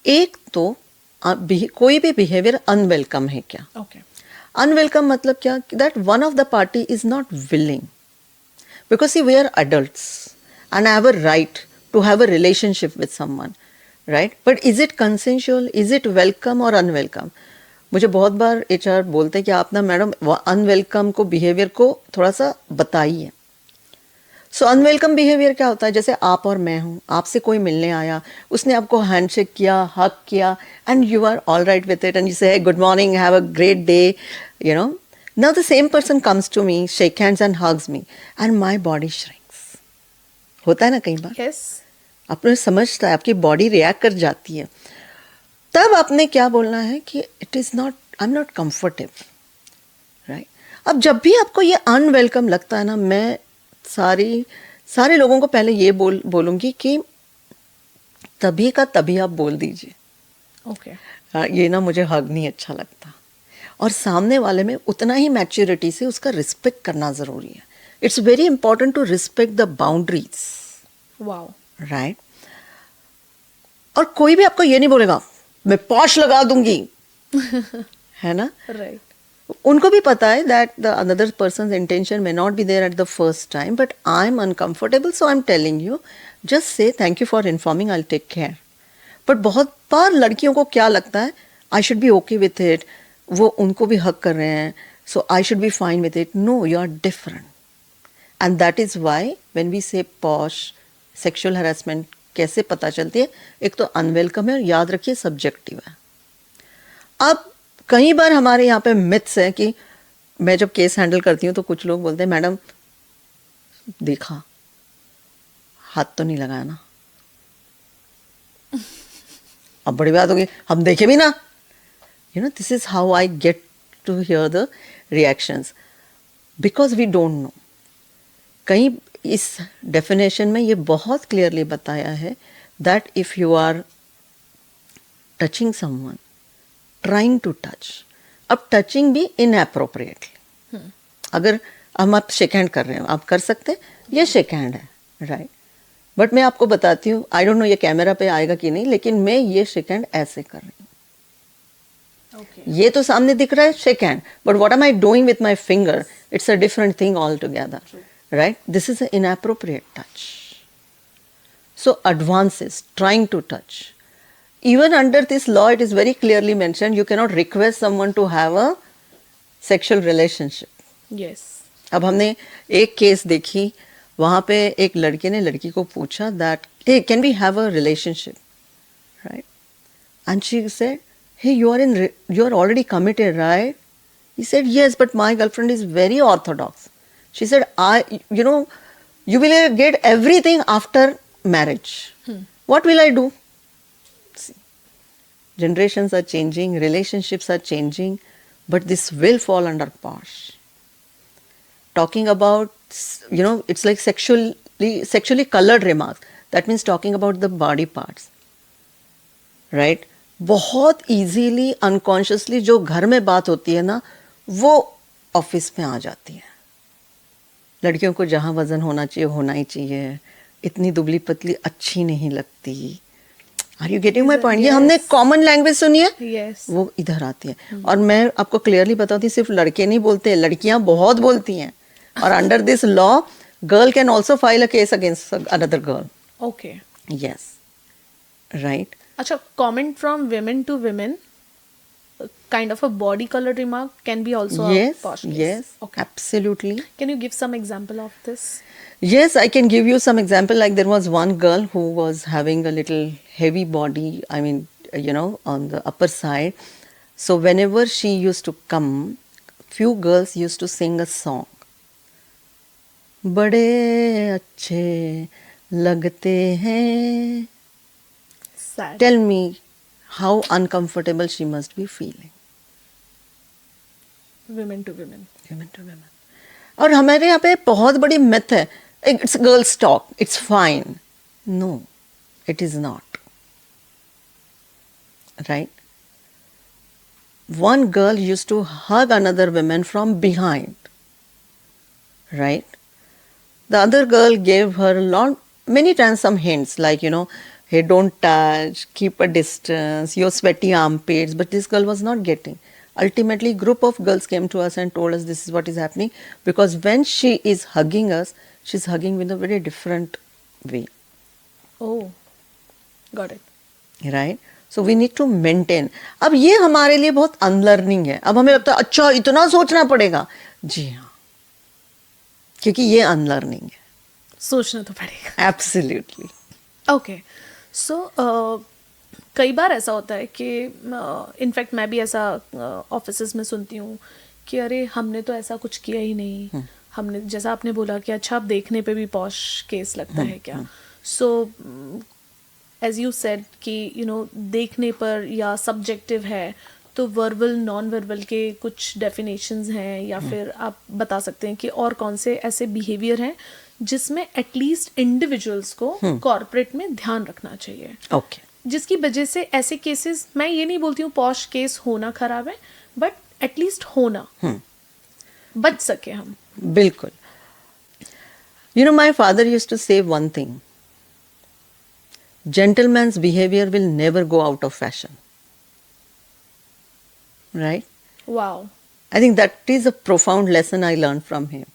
एक तो कोई भी बिहेवियर अनवेलकम है क्या? ओके अनवेलकम मतलब क्या? That one of the party is not willing, because we are adults and I have a right to have a relationship with someone, right? But is it consensual? Is it welcome or unwelcome? मुझे बहुत बार HR बोलते हैं कि आप ना madam unwelcome को behaviour को थोड़ा सा बताइए। सो अनवेलकम बिहेवियर क्या होता है? जैसे आप और मैं हूँ, आपसे कोई मिलने आया, उसने आपको हैंडशेक किया, हग किया, and you are all right with it, and you say good morning, have a great day, you know. Now the same person comes to me, shake hands and hugs me, and my body shrinks. होता है ना कई बार, yes आपने समझता है, आपकी body react कर जाती है। तब आपने क्या बोलना है कि it is not, I am not comfortable, right? अब जब भी आपको ये अनवेलकम लगता है ना, मैं सारे लोगों को पहले ये बोलूंगी कि तभी का तभी आप बोल दीजिए, ओके ये ना मुझे हग नहीं अच्छा लगता, और सामने वाले में उतना ही मैच्योरिटी से उसका रिस्पेक्ट करना जरूरी है। It's very important to respect the boundaries, wow right? और कोई भी आपको ये नहीं बोलेगा मैं पॉश लगा दूंगी, है ना? राइट उनको भी पता है that the another person's intention may not be there at the first time, but I'm uncomfortable, so I'm telling you, just say thank you for informing, I'll take care. But बहुत बार लड़कियों को क्या लगता है, I should be okay with it, वो उनको भी हक कर रहे हैं, so I should be fine with it. No, you are different. And that is why when we say posh, sexual harassment कैसे पता चलती है? एक तो अनवेलकम है, और याद रखिए सब्जेक्टिव है। अब कई बार हमारे यहाँ पे मिथ्स है कि मैं जब केस हैंडल करती हूँ तो कुछ लोग बोलते हैं मैडम देखा, हाथ तो नहीं लगाया ना। अब बड़ी बात होगी, हम देखे भी ना। You know, this is how I get to hear the reactions, because we don't know. कहीं इस डेफिनेशन में ये बहुत क्लियरली बताया है that if you are touching someone, trying to touch, अब टचिंग भी इनएप्रोप्रिएटली, अगर हम आप शेक हैंड कर रहे हो, आप कर सकते हैं, ये शेक हैंड है, राइट? बट मैं आपको बताती हूँ, आई डोंट नो ये कैमरा पे आएगा कि नहीं, लेकिन मैं ये शेक हैंड ऐसे कर रही हूँ। ये तो सामने दिख रहा है shake hand, but what am I doing with my finger, it's a different thing all together, right? This is an inappropriate touch. So advances, trying to touch. Even under this law, it is very clearly mentioned you cannot request someone to have a sexual relationship. Yes अब हमने एक case देखी, वहाँ पे एक लड़के ने लड़की को पूछा that hey, can we have a relationship, right? And she said, hey, you are already committed, right? He said, yes, but my girlfriend is very orthodox. She said, you will get everything after marriage. What will I do? See, generations are changing, relationships are changing, but this will fall under posh. Talking about, it's like sexually colored remarks. That means talking about the body parts, right? बहुत easily, unconsciously जो घर में बात होती है ना, वो office में आ जाती है। लड़कियों को जहाँ वजन होना ही चाहिए, इतनी दुबली पतली अच्छी नहीं लगती। Are you getting my point? ये हमने कॉमन लैंग्वेज सुनी है, यस वो इधर आती है। और मैं आपको क्लियरली बताती हूँ, सिर्फ लड़के नहीं बोलते, लड़कियां बहुत बोलती हैं। और under this law, girl can also file a case against another girl. Okay yes, right. अच्छा, comment from women to women, kind of a body color remark can be also a posh case. Yes, Okay. absolutely. Can you give some example of this? Yes, I can give you some example. Like there was one girl who was having a little heavy body. I mean, on the upper side. So whenever she used to come, few girls used to sing a song. बड़े अच्छे लगते हैं. Sad. Tell me how uncomfortable she must be feeling. Women to women. Women to women. और हमारे यहाँ पे बहुत बड़ी myth है. It's girls talk. It's fine. No, it is not. Right? One girl used to hug another woman from behind. Right? The other girl gave her many times some hints like, hey, don't touch, keep a distance, your sweaty armpits. But this girl was not getting. Ultimately, group of girls came to us and told us this is what is happening, because when she is hugging us, she's hugging with a very different way. Oh, got it. Right? So we need to maintain. अब ये हमारे लिए बहुत unlearning है. अब हमें लगता है अच्छा इतना सोचना पड़ेगा. जी हाँ, क्योंकि ये अनलर्निंग है. सोचना तो पड़ेगा. Absolutely. ओके सो कई बार ऐसा होता है कि इनफैक्ट मैं भी ऐसा ऑफिसेज में सुनती हूँ कि अरे हमने तो ऐसा कुछ किया ही नहीं. हमने, जैसा आपने बोला कि अच्छा अब देखने पे भी पॉश केस लगता है क्या. सो एज यू सेड कि देखने पर या सब्जेक्टिव है, तो वर्बल नॉन वर्बल के कुछ डेफिनेशंस हैं, या फिर आप बता सकते हैं कि और कौन से ऐसे बिहेवियर हैं जिसमें एटलीस्ट इंडिविजुअल्स को कॉर्पोरेट में ध्यान रखना चाहिए. ओके. जिसकी वजह से ऐसे केसेस, मैं ये नहीं बोलती हूँ पॉश केस होना खराब है, बट एटलीस्ट होना, बच सके हम. बिल्कुल. My father used to say one thing. Gentleman's behavior will never go out of fashion. Right? Wow. I think that is a profound lesson I learned from him.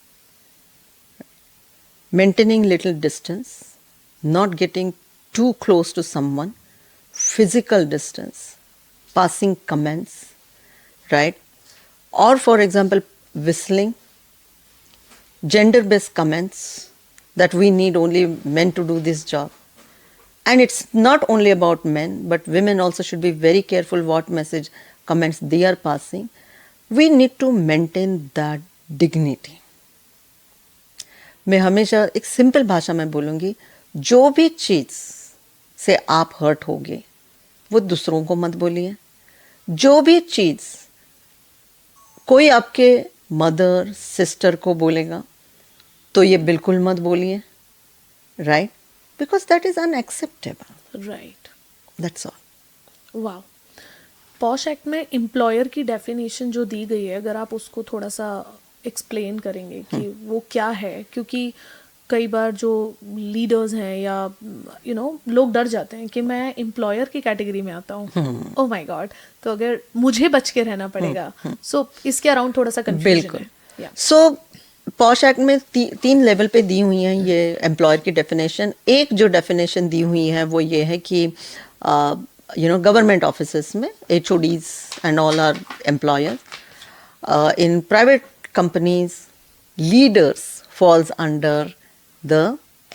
Maintaining little distance, not getting too close to someone, physical distance, passing comments, right? Or for example, whistling, gender-based comments that we need only men to do this job. And it's not only about men, but women also should be very careful what message comments they are passing. We need to maintain that dignity. मैं हमेशा एक simple भाषा में बोलूँगी, जो भी चीज़ से आप हर्ट होगे वो दूसरों को मत बोलिए. जो भी चीज़ कोई आपके मदर सिस्टर को बोलेगा तो ये बिल्कुल मत बोलिए. Right? Because that is unacceptable. Right. That's all. Wow. Posh act में एम्प्लॉयर की डेफिनेशन जो दी गई है, अगर आप उसको थोड़ा सा एक्सप्लेन करेंगे कि वो क्या है, क्योंकि कई बार जो लीडर्स हैं या लोग डर जाते हैं कि मैं एम्प्लॉयर की कैटेगरी में आता हूँ. ओह माय गॉड, तो अगर मुझे बच के रहना पड़ेगा. सो इसके अराउंड थोड़ा सा कंफ्यूजन है. बिल्कुल. सो पॉश एक्ट में 3 लेवल पे दी हुई हैं ये एम्प्लॉयर की डेफिनेशन. एक जो डेफिनेशन दी हुई है वो ये है कि गवर्नमेंट ऑफिसेस में HODs and all are employers. In private companies, leaders falls under the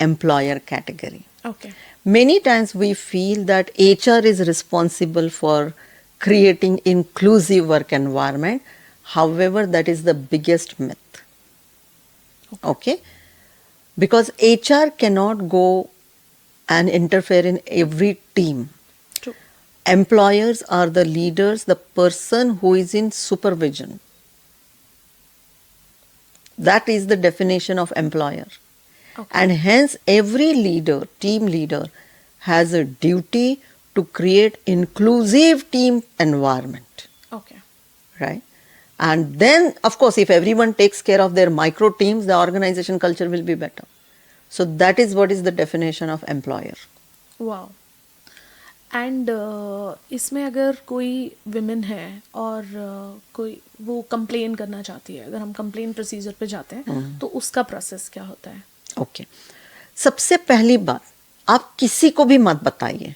employer category. Okay. Many times we feel that HR is responsible for creating inclusive work environment. However, that is the biggest myth. Okay? Because HR cannot go and interfere in every team. True. Employers are the leaders, the person who is in supervision. That is the definition of employer. Okay. And hence every leader, team leader, has a duty to create inclusive team environment. Okay. Right? And then, of course, if everyone takes care of their micro teams, the organization culture will be better. So that is what is the definition of employer. Wow. And इसमें अगर कोई women है और कोई वो complain करना चाहती है, अगर हम कंप्लेन प्रोसीजर पे जाते हैं तो उसका प्रोसेस क्या होता है? ओके. सबसे पहली बात, आप किसी को भी मत बताइए.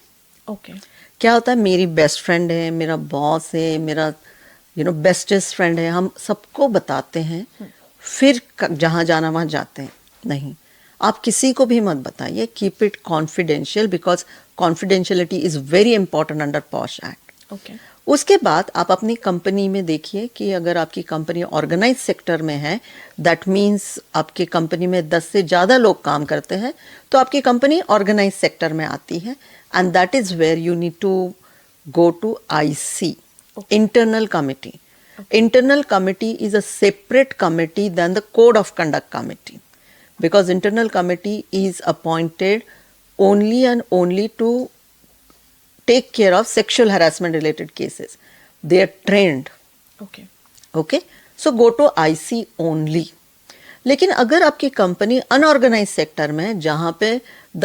ओके. क्या होता है, मेरी बेस्ट फ्रेंड है, मेरा बॉस है, मेरा बेस्टेस्ट फ्रेंड है, हम सबको बताते हैं, फिर जहाँ जाना वहाँ जाते हैं. नहीं, आप किसी को भी मत बताइए, keep it confidential, because confidentiality is very important under posh act. Okay. उसके बाद आप अपनी कंपनी में देखिए कि अगर आपकी कंपनी ऑर्गेनाइज सेक्टर में है, दैट मीन्स आपकी कंपनी में 10 से ज़्यादा लोग काम करते हैं, तो आपकी कंपनी ऑर्गेनाइज सेक्टर में आती है. And that is where you need to go to IC, internal committee. Internal committee is a separate committee than the code of conduct committee, because internal committee is appointed only and only to take care of sexual harassment related cases. They are trained. Okay. Okay, so go to IC only. लेकिन अगर आपकी company unorganised sector में है, जहाँ पे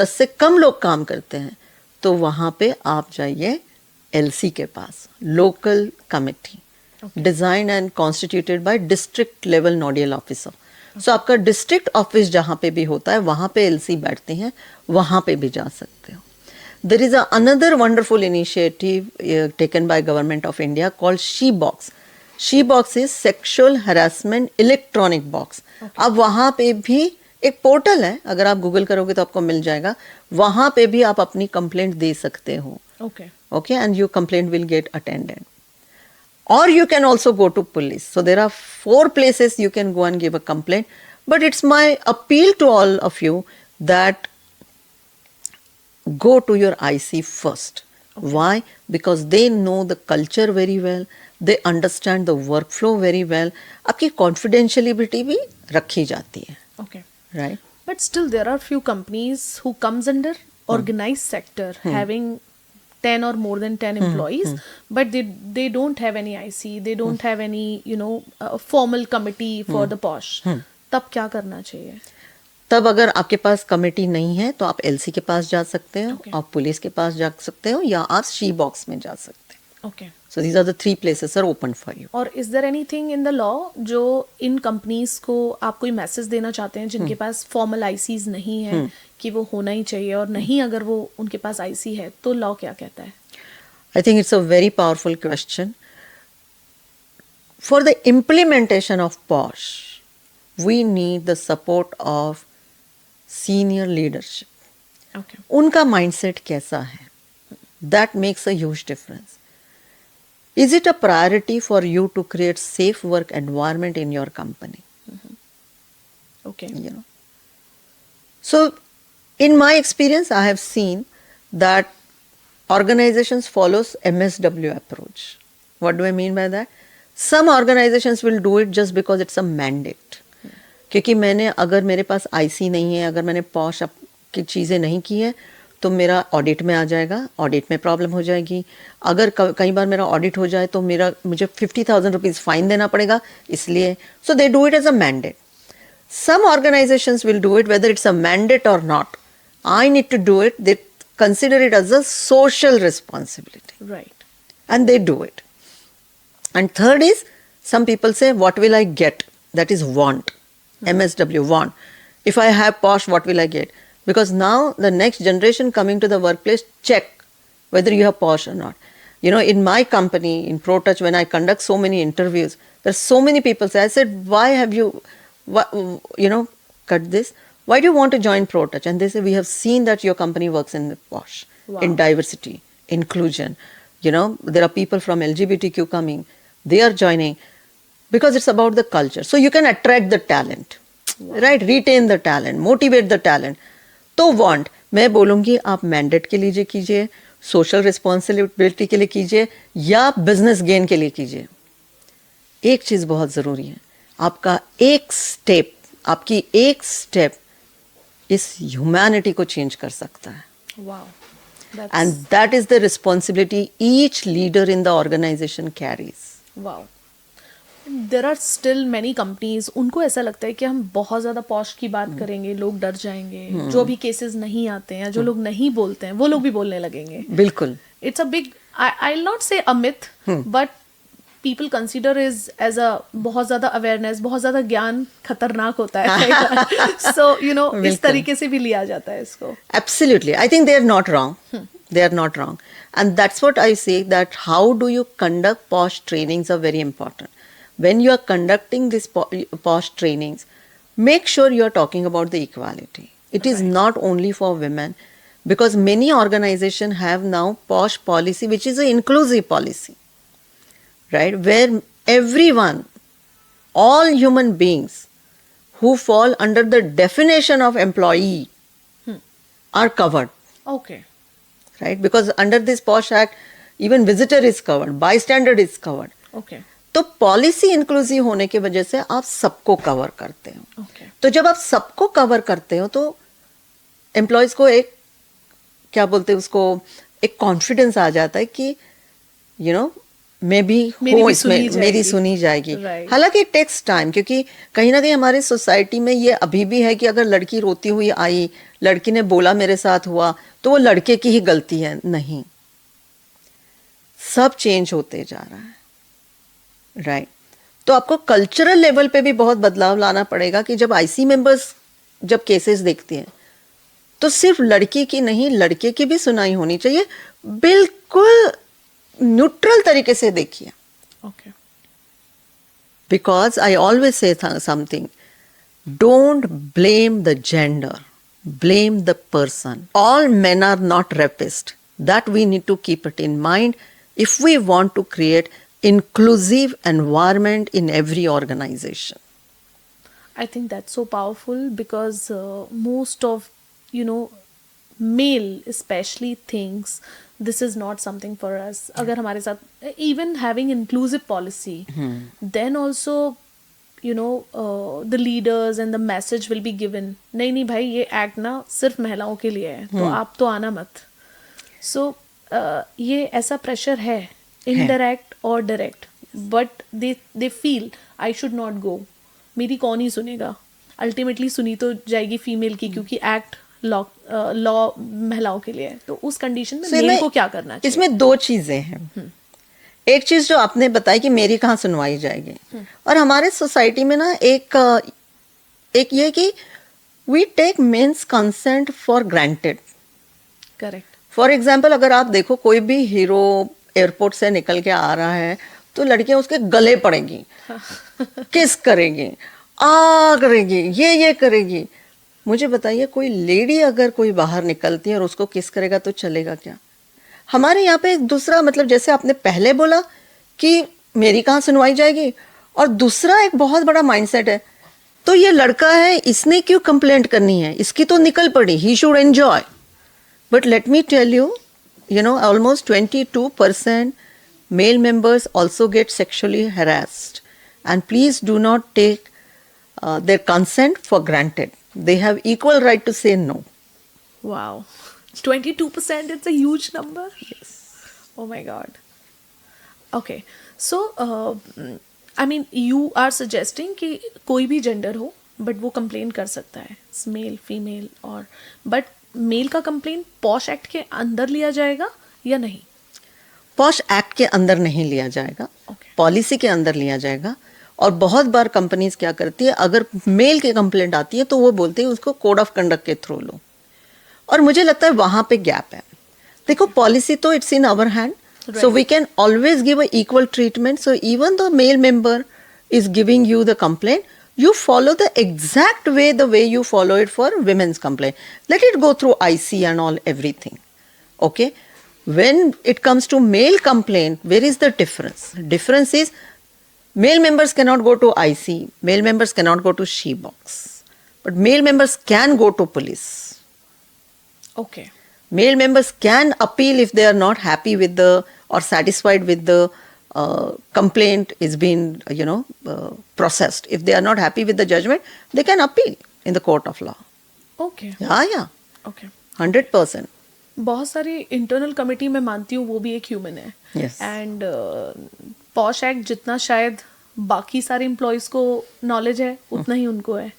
10 से कम लोग काम करते हैं, तो वहाँ पे आप जाइए LC के पास, local committee, design and constituted by district level nodal officer. So आपका डिस्ट्रिक्ट ऑफिस जहाँ पे भी होता है, वहाँ पे LC बैठती हैं, वहाँ पे भी जा सकते हो. There is another wonderful initiative taken by Government of India called She Box. She Box is Sexual Harassment Electronic Box. अब वहाँ पे भी एक पोर्टल है, अगर आप गूगल करोगे तो आपको मिल जाएगा, वहाँ पे भी आप अपनी कंप्लेंट दे सकते हो. Okay, and your complaint will get attended. Or you can also go to police. So there are 4 places you can go and give a complaint. But it's my appeal to all of you that go to your IC first. Why? Because they know the culture very well. They understand the workflow very well. आपकी confidentiality भी रखी जाती है. Okay. Right? But still there are few companies who comes under organized sector having 10 or more than 10 employees, but they don't have any IC, they don't have any formal committee for the posh. तब क्या करना चाहिए? तब अगर आपके पास committee नहीं है तो आप LC के पास जा सकते हो, आप पुलिस के पास जा सकते हो, या आप शी बॉक्स में जा सकते हो. Okay. So these are the 3 places are open for you. और is there anything in the law जो इन कंपनीज को आप कोई मैसेज देना चाहते हैं जिनके पास फॉर्मल ICs नहीं है कि वो होना ही चाहिए, और नहीं अगर वो उनके पास IC है तो लॉ क्या कहता है? I think it's a very powerful question. For the implementation of POSH, we need the support of senior leadership. Okay. उनका mindset कैसा है? That makes a huge difference. Is it a priority for you to create safe work environment in your company? Okay. So, in my experience, I have seen that organizations follows MSW approach. What do I mean by that? Some organizations will do it just because it's a mandate. क्योंकि मैंने अगर मेरे पास IC नहीं है, अगर मैंने posh की चीज़ें नहीं की हैं, तो मेरा ऑडिट में आ जाएगा, ऑडिट में प्रॉब्लम हो जाएगी. अगर कई बार मेरा ऑडिट हो जाए तो मुझे 50,000 रुपीज़ फाइन देना पड़ेगा, इसलिए. So they do it as a mandate. Some organisations will do it whether it's a mandate और not. I need to do it. They consider it as a social responsibility. Right. And they do it. And third is, some people say, what will I get? That is want. MSW, want. If I have POSH, what will I get? Because now the next generation coming to the workplace check whether you have POSH or not. In my company, in ProTouch, when I conduct so many interviews, there's so many people say, I said, why have you, cut this? Why do you want to join ProTouch? And they say, we have seen that your company works in POSH, in diversity, inclusion. There are people from LGBTQ coming. They are joining because it's about the culture. So you can attract the talent, right? Retain the talent, motivate the talent. तो want, मैं बोलूँगी आप mandate के लिए कीजिए, social responsibility के लिए कीजिए, या बिजनेस गेन के लिए कीजिए. एक चीज़ बहुत ज़रूरी है, आपकी एक स्टेप इस ह्यूमैनिटी को चेंज कर सकता है. Wow. And that is the responsibility each leader in the organization carries. Wow. There are still many companies, उनको ऐसा लगता है कि हम बहुत ज़्यादा पॉश की बात करेंगे, लोग डर जाएंगे, जो भी केसेस नहीं आते हैं, जो लोग नहीं बोलते हैं, वो लोग भी बोलने लगेंगे. बिल्कुल. It's a big, I'll not say a myth, but people consider is as a बहुत ज़्यादा awareness, बहुत ज़्यादा ज्ञान खतरनाक होता है. So, इस तरीके से भी लिया जाता है इसको. Absolutely. I think they are not wrong. They are not wrong. And that's what I say, that how do you conduct POSH trainings are very important. When you are conducting these POSH trainings, make sure you are talking about the equality. It is not only for women, because many organizations have now POSH policy, which is an inclusive policy, right? Where everyone, all human beings who fall under the definition of employee are covered, Okay. right? Because under this POSH Act, even visitor is covered, bystander is covered. Okay. तो policy inclusive होने की वजह से आप सबको cover करते हो. Okay. तो जब आप सबको कवर करते हो तो एम्प्लॉयज को एक, क्या बोलते हैं उसको, एक कॉन्फिडेंस आ जाता है कि यू नो मैं भी मेरी हूँ भी इसमें, सुनी मेरी जाएगी. सुनी जाएगी. Right. हालांकि इट टेक्स टाइम, क्योंकि कहीं ना कहीं हमारे सोसाइटी में ये अभी भी है कि अगर लड़की रोती हुई आई, लड़की ने बोला मेरे साथ हुआ, तो वो लड़के की ही गलती है. नहीं, सब चेंज होते जा रहा है, राइट. तो आपको कल्चरल लेवल पे भी बहुत बदलाव लाना पड़ेगा कि जब आईसी मेंबर्स जब केसेस देखती हैं तो सिर्फ लड़की की नहीं, लड़के की भी सुनाई होनी चाहिए. बिल्कुल न्यूट्रल तरीके से देखिए. Okay. Because I always say something, don't blame the gender, blame the person. All men are not rapists. That we need to keep it in mind if we want to create inclusive environment in every organization. I think that's so powerful because most of, male especially thinks this is not something for us. अगर हमारे साथ even having inclusive policy, then also the leaders and the message will be given, नहीं नहीं भाई ये act ना सिर्फ महिलाओं के लिए है, तो आप तो आना मत. So ये ऐसा प्रेशर है, indirect और direct, but they feel I should not go. मेरी कौन ही सुनेगा. अल्टीमेटली सुनी तो जाएगी फीमेल की, क्योंकि एक्ट लॉ महिलाओं के लिए है. तो उस कंडीशन में मेल को क्या करना चाहिए? इसमें दो चीजें हैं. एक चीज जो आपने बताई कि मेरी कहाँ सुनवाई जाएगी, और हमारे सोसाइटी में ना एक ये कि we take men's consent for granted. Correct. For example, अगर आप देखो कोई भी हीरो एयरपोर्ट से निकल के आ रहा है तो लड़कियां उसके गले पड़ेंगी, किस करेंगी, करेंगी, ये करेगी. मुझे बताइए, कोई लेडी अगर कोई बाहर निकलती है और उसको किस करेगा तो चलेगा क्या? हमारे यहाँ पे एक दूसरा, मतलब जैसे आपने पहले बोला कि मेरी कहाँ सुनवाई जाएगी, और दूसरा एक बहुत बड़ा माइंडसेट है, तो ये लड़का है, इसने क्यों कंप्लेंट करनी है, इसकी तो निकल पड़ी, he should enjoy. But let me tell you, almost 22% male members also get sexually harassed, and please do not take their consent for granted. They have equal right to say no. Wow. 22%, it's a huge number. Yes. Oh my God. Okay. So, I mean, you are suggesting कि कोई भी gender हो, but वो complain कर सकता है, male female, और but mail का कंप्लेन पॉश एक्ट के अंदर लिया जाएगा या नहीं? पॉश एक्ट के अंदर नहीं लिया जाएगा, पॉलिसी के अंदर लिया जाएगा. और बहुत बार कंपनीज क्या करती है, अगर मेल की कंप्लेंट आती है तो वो बोलते हैं उसको कोड ऑफ कंडक्ट के थ्रू लो, और मुझे लगता है वहां पे गैप है. देखो, पॉलिसी तो it's in our hand, so we can always give a equal treatment. So even the male member is giving you the complaint, you follow the exact way, the way you follow it for women's complaint. Let it go through IC and all, everything. Okay? When it comes to male complaint, where is the difference? Difference is male members cannot go to IC, male members cannot go to she-box, but male members can go to police. Okay. Male members can appeal if they are not happy with the, or satisfied with the complaint is being processed. If they are not happy with the judgment, they can appeal in the court of law. Okay. Yeah. Okay. 100%. बहुत सारी internal committee में मानती हूँ वो भी एक human है. Yes. And posh act जितना शायद बाकी सारे एम्प्लॉयज़ को नॉलेज है, उतना ही उनको है.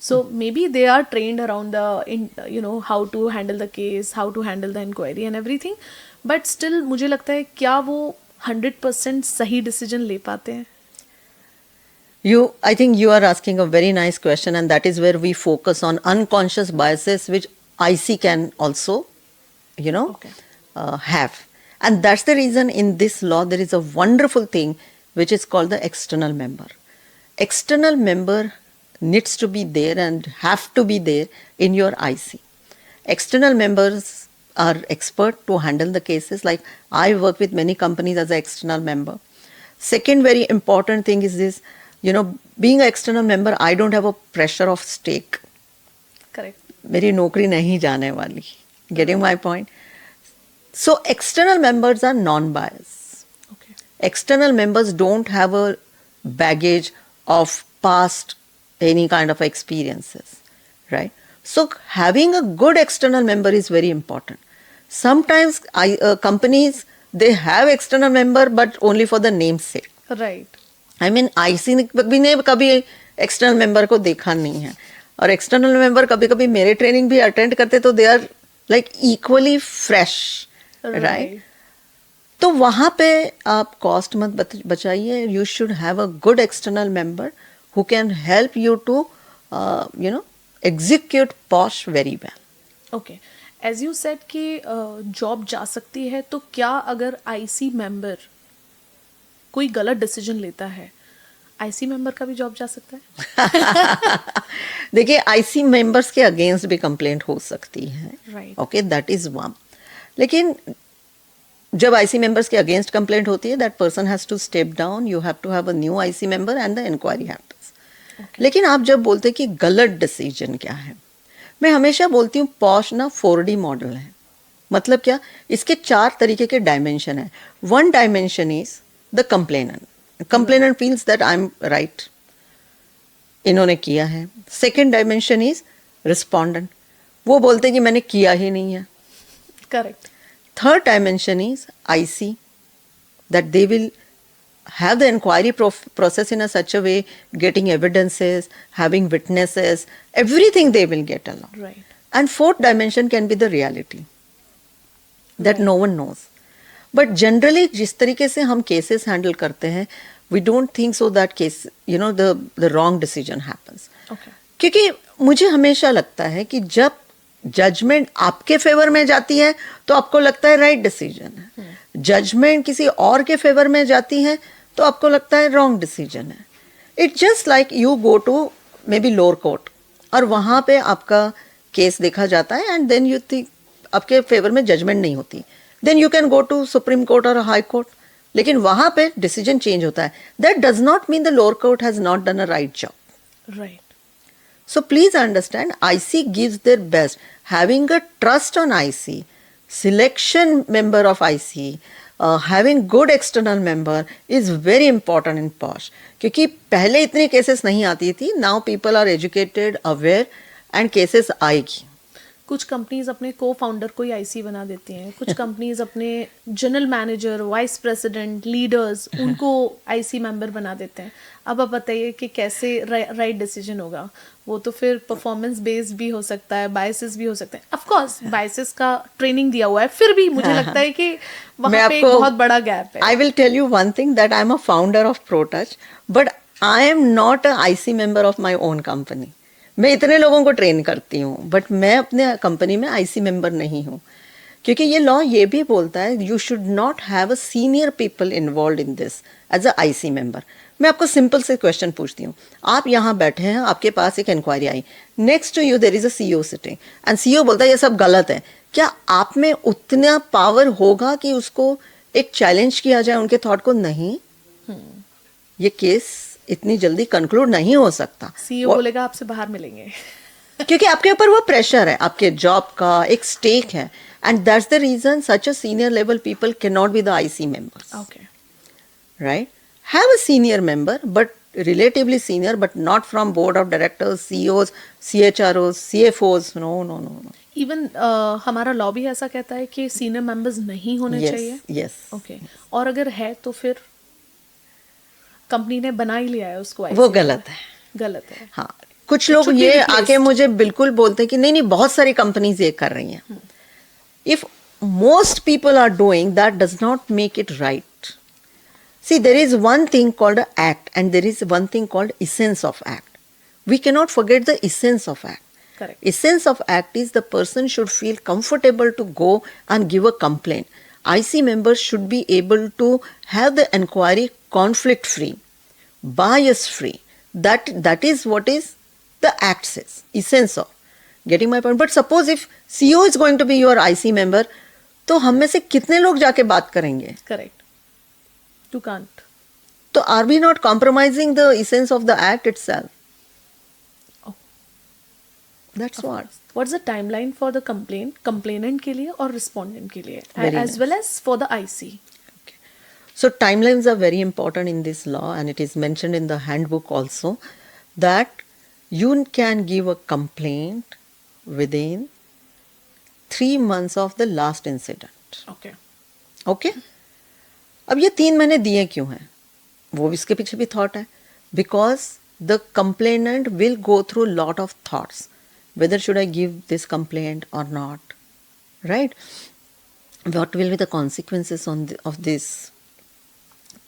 So may be they are trained around the how to handle the case, how to handle the inquiry and everything. But स्टिल मुझे लगता है, क्या वो 100% सही डिसीजन ले पाते हैं? I think you are asking a very nice question, and that is where we focus on unconscious biases, which IC can also, have. And that's the reason in this law there is a wonderful thing which is called the external member. External member needs to be there and have to be there in your IC. External members are expert to handle the cases. Like I work with many companies as an external member. Second very important thing is this, being an external member, I don't have a pressure of stake. Correct. मेरी नौकरी नहीं जाने वाली. Getting my point? So external members are non-biased. Okay. External members don't have a baggage of past any kind of experiences, right? So having a good external member is very important. Sometimes companies, they have external member but only for the namesake. Right. I mean, IC ने कभी external member को देखा नहीं है. और external member कभी कभी मेरे ट्रेनिंग भी अटेंड करते तो they are like equally fresh, right? तो वहाँ पे आप कॉस्ट मत बचाइए. You should have a good external member who can help you to execute POSH very well. Okay, as you said कि जॉब जा सकती है, तो क्या अगर आईसी मेंबर कोई गलत डिसीजन लेता है, आईसी मेंबर का भी जॉब जा सकता है? देखिए, आईसी मेंबर्स के अगेंस्ट भी कंप्लेंट हो सकती है. Right. Okay, that is one. लेकिन जब आईसी मेंबर्स के अगेंस्ट कंप्लेंट होती है, that person has to step down. You have to have a new IC member and the inquiry happens. लेकिन आप जब बोलते हैं कि गलत डिसीजन क्या है, मैं हमेशा बोलती हूँ पॉश ना 4D मॉडल है. मतलब क्या, इसके 4 तरीके के डायमेंशन है. One dimension is the complainant. Complainant feels that I M right, इन्होंने किया है. Second dimension is respondent. वो बोलते हैं कि मैंने किया ही नहीं है. Correct. Third dimension is IC, that they will have the inquiry process in a such a way, getting evidences, having witnesses, everything they will get along. Right. And fourth dimension can be the reality that no one knows. But generally, जिस तरीके से हम cases handle करते हैं, we don't think so that case, the wrong decision happens. Okay. क्योंकि मुझे हमेशा लगता है कि जब जजमेंट आपके फेवर में जाती है तो आपको लगता है राइट डिसीजन है. जजमेंट किसी और के फेवर में जाती है तो आपको लगता है रॉन्ग डिसीजन है. It just like you go to maybe lower court और वहाँ पे आपका केस देखा जाता है एंड देन यू थिंक आपके फेवर में जजमेंट नहीं होती, then you can go to Supreme Court और हाई कोर्ट. लेकिन वहाँ पे डिसीजन चेंज होता है. That does not mean the lower court has not done a right job. Right. So please understand, IC gives their best. Having a trust on IC, selection member of IC, having good external member is very important in POSH. क्योंकि पहले इतनी cases नहीं आती थी. Now people are educated, aware, and cases आएगी. कुछ companies अपने को फाउंडर को ही आईसी बना देती हैं. कुछ कंपनीज अपने general manager, vice president, leaders, उनको आईसी मेंबर बना देते हैं. अब आप बताइए कि कैसे राइट डिसीजन होगा. वो तो फिर परफॉर्मेंस बेस्ड भी हो सकता है, बायसेस भी हो सकते हैं. ऑफ कोर्स बायसेस का ट्रेनिंग दिया हुआ है, फिर भी मुझे लगता है कि वहाँ पे एक बहुत बड़ा गैप है. I will tell you one thing, that I am a founder of Protouch, but I am not a IC member of my own company. मैं इतने लोगों को ट्रेन करती हूँ, बट मैं अपने कंपनी में आईसी मेंबर नहीं हूँ. क्योंकि ये लॉ ये भी बोलता है you should not have a senior people involve in this as a IC member. मैं आपको सिंपल से क्वेश्चन पूछती हूँ. आप यहाँ बैठे हैं, आपके पास एक इंक्वायरी आई, next to you there is a CEO sitting and CEO बोलता है ये सब गलत है. क्या आप में उतना पावर होगा कि उसको एक चैलेंज किया जाए उनके थॉट को? नहीं. ये केस इतनी जल्दी कंक्लूड नहीं हो सकता. सीईओ बोलेगा आपसे बाहर मिलेंगे. क्योंकि आपके ऊपर वो प्रेशर है, आपके जॉब का एक स्टेक है. And that's the reason such a senior level people can not be the IC members. Okay. Right. Have a senior member, but relatively senior, but not from board of directors, CEOs, CHROs, CFOs. No. Even हमारा law भी ऐसा कहता है कि senior members नहीं होने चाहिए. Yes. Okay. और अगर है तो फिर कंपनी ने बना ही लिया है उसको. वो गलत है. गलत है. हाँ. कुछ लोग ये आके मुझे बिल्कुल बोलते हैं कि नहीं, बहुत सारी कंपनीज ये कर रही हैं. If most people are doing that, does not make it right. See, there is one thing called an act and there is one thing called essence of act. We cannot forget the essence of act. Correct. Essence of act is the person should feel comfortable to go and give a complaint. IC members should be able to have the inquiry conflict free, bias free. That is what is the act says, essence of. Getting my point? But suppose if CEO is going to be your IC member, तो हम में से कितने लोग जाके बात करेंगे? Correct. You can't. तो are we not compromising the essence of the act itself? Oh. That's what. What's the timeline for the complainant के लिए और respondent के लिए, Very as nice. well as for the IC? So timelines are very important in this law, and it is mentioned in the handbook also that you can give a complaint within 3 months of the last incident. Okay. Okay अब ये 3 महीने दिए क्यों हैं? वो इसके पीछे भी थॉट है. Because the complainant will go through lot of thoughts, whether should I give this complaint or not, right? What will be the consequences of this?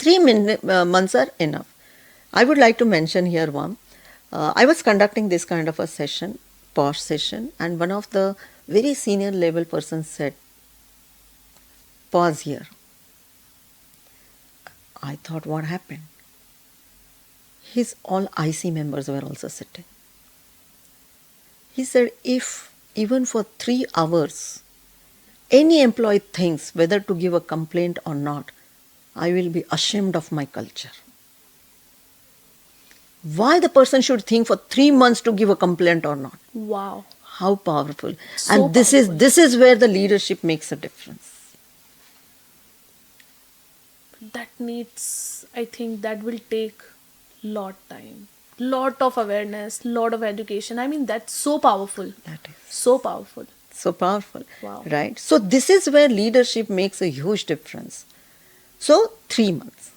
3 months are enough. I would like to mention here one. I was conducting this kind of a session, posh session, and one of the very senior level persons said, pause here. I thought, what happened? His all IC members were also sitting. He said, if even for 3 hours any employee thinks whether to give a complaint or not, I will be ashamed of my culture. Why the person should think for 3 months to give a complaint or not? Wow. How powerful. So And this is where the leadership makes a difference. That needs, I think that will take lot time, lot of awareness, lot of education. I mean, that's so powerful. That is So powerful. so powerful. Wow. Right? So this is where leadership makes a huge difference. So 3 months.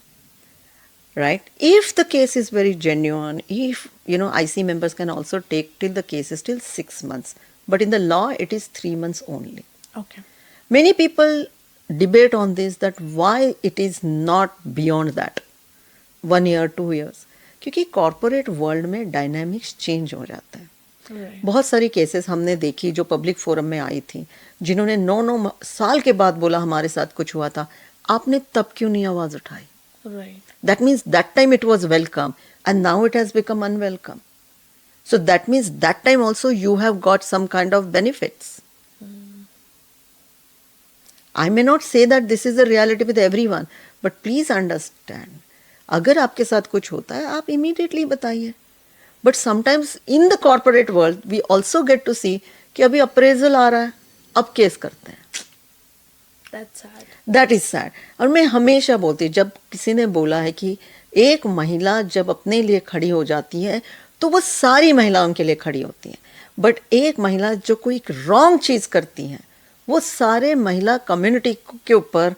Right? If the case is very genuine, if IC members can also take till the case is till 6 months. But in the law, it is 3 months only. Okay. Many people debate on this, that why it is not beyond that 1 year, 2 years. क्योंकि corporate world में dynamics change हो जाता है. Right. बहुत सारी cases हमने देखी जो पब्लिक फोरम में आई थी, जिन्होंने 9 साल के बाद बोला हमारे साथ कुछ हुआ था. आपने तब क्यों नहीं आवाज उठाई? Right. That means that time it was welcome and now it has become unwelcome. So that means that time also you have got some kind of benefits. I may not say that this is the reality with everyone, but please understand, अगर आपके साथ कुछ होता है आप immediately बताइए. But sometimes in the corporate world we also get to see कि अभी appraisal आ रहा है, अब केस करते हैं. That's sad. That is sad. और मैं हमेशा बोलती हूँ, जब किसी ने बोला है कि एक महिला जब अपने लिए खड़ी हो जाती है तो वो सारी महिलाओं के लिए खड़ी होती हैं, बट एक महिला जो कोई रॉन्ग चीज करती है वो सारे महिला कम्युनिटी के ऊपर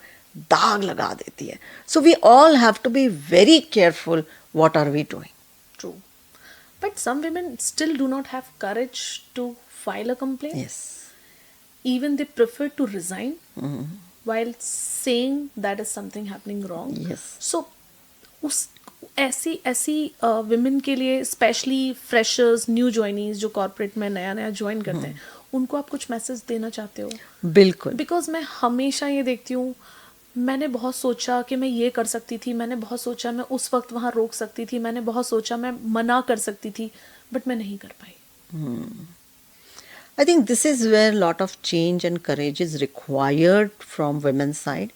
दाग लगा देती है. So we all have to be very careful what are we doing. True. But some women still do not have courage to file a complaint. Yes. Even they prefer to resign while saying that is something happening wrong. Yes. So उस ऐसी women के लिए specially freshers, new joinees जो corporate में नया नया join करते हैं, उनको आप कुछ मैसेज देना चाहते हो? बिल्कुल. बिकॉज मैं हमेशा ये देखती हूँ, मैंने बहुत सोचा कि मैं ये कर सकती थी, मैंने बहुत सोचा मैं उस वक्त वहाँ रोक सकती थी, मैंने बहुत सोचा मैं मना कर सकती थी, बट मैं नहीं कर पाई. I think this is where a lot of change and courage is required from women's side.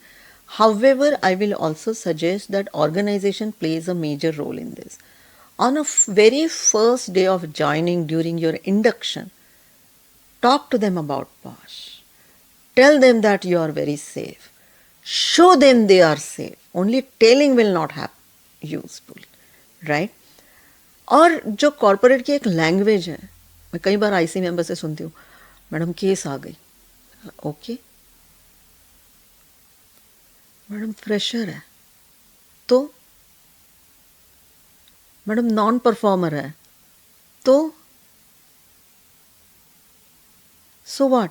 However, I will also suggest that organization plays a major role in this. On a very first day of joining, during your induction, talk to them about POSH. Tell them that you are very safe. Show them they are safe. Only telling will not have useful, right? और जो corporate की एक language है, मैं कई बार IC member से सुनती हूँ, मैडम केस आ गई. ओके मैडम, फ्रेशर है तो, मैडम नॉन परफॉर्मर है तो, so what?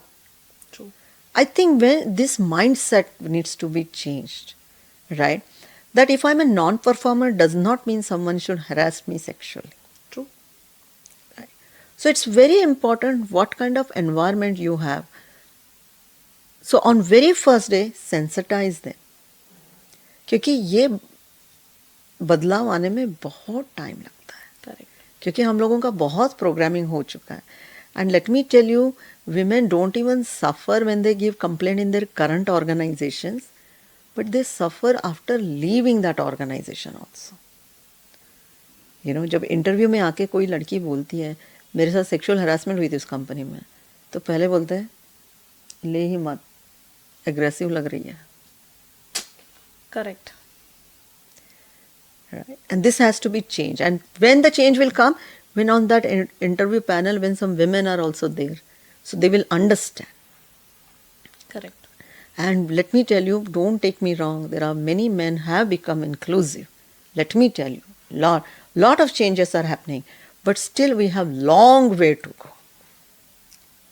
True. I think when this mindset needs to be changed, right? That if I'm a non-performer does not mean someone should harass me sexually. True. Right? So it's very important what kind of environment you have. So on very first day, sensitize them. क्योंकि ये बदलाव आने में बहुत time लगता है. Correct. क्योंकि हम लोगों का बहुत प्रोग्रामिंग हो चुका है. And let me tell you, women don't even suffer when they give complaint in their current organizations, but they suffer after leaving that organization also. जब इंटरव्यू में आके कोई लड़की बोलती है मेरे साथ सेक्सुअल हरासमेंट हुई थी उस कंपनी में, तो पहले बोलते हैं ले ही मत, एग्रेसिव लग रही है. Correct. Right. And this has to be changed. And when the change will come, when on that interview panel, when some women are also there, so they will understand. Correct. And let me tell you, don't take me wrong, there are many men have become inclusive. Let me tell you, lot of changes are happening, but still we have long way to go.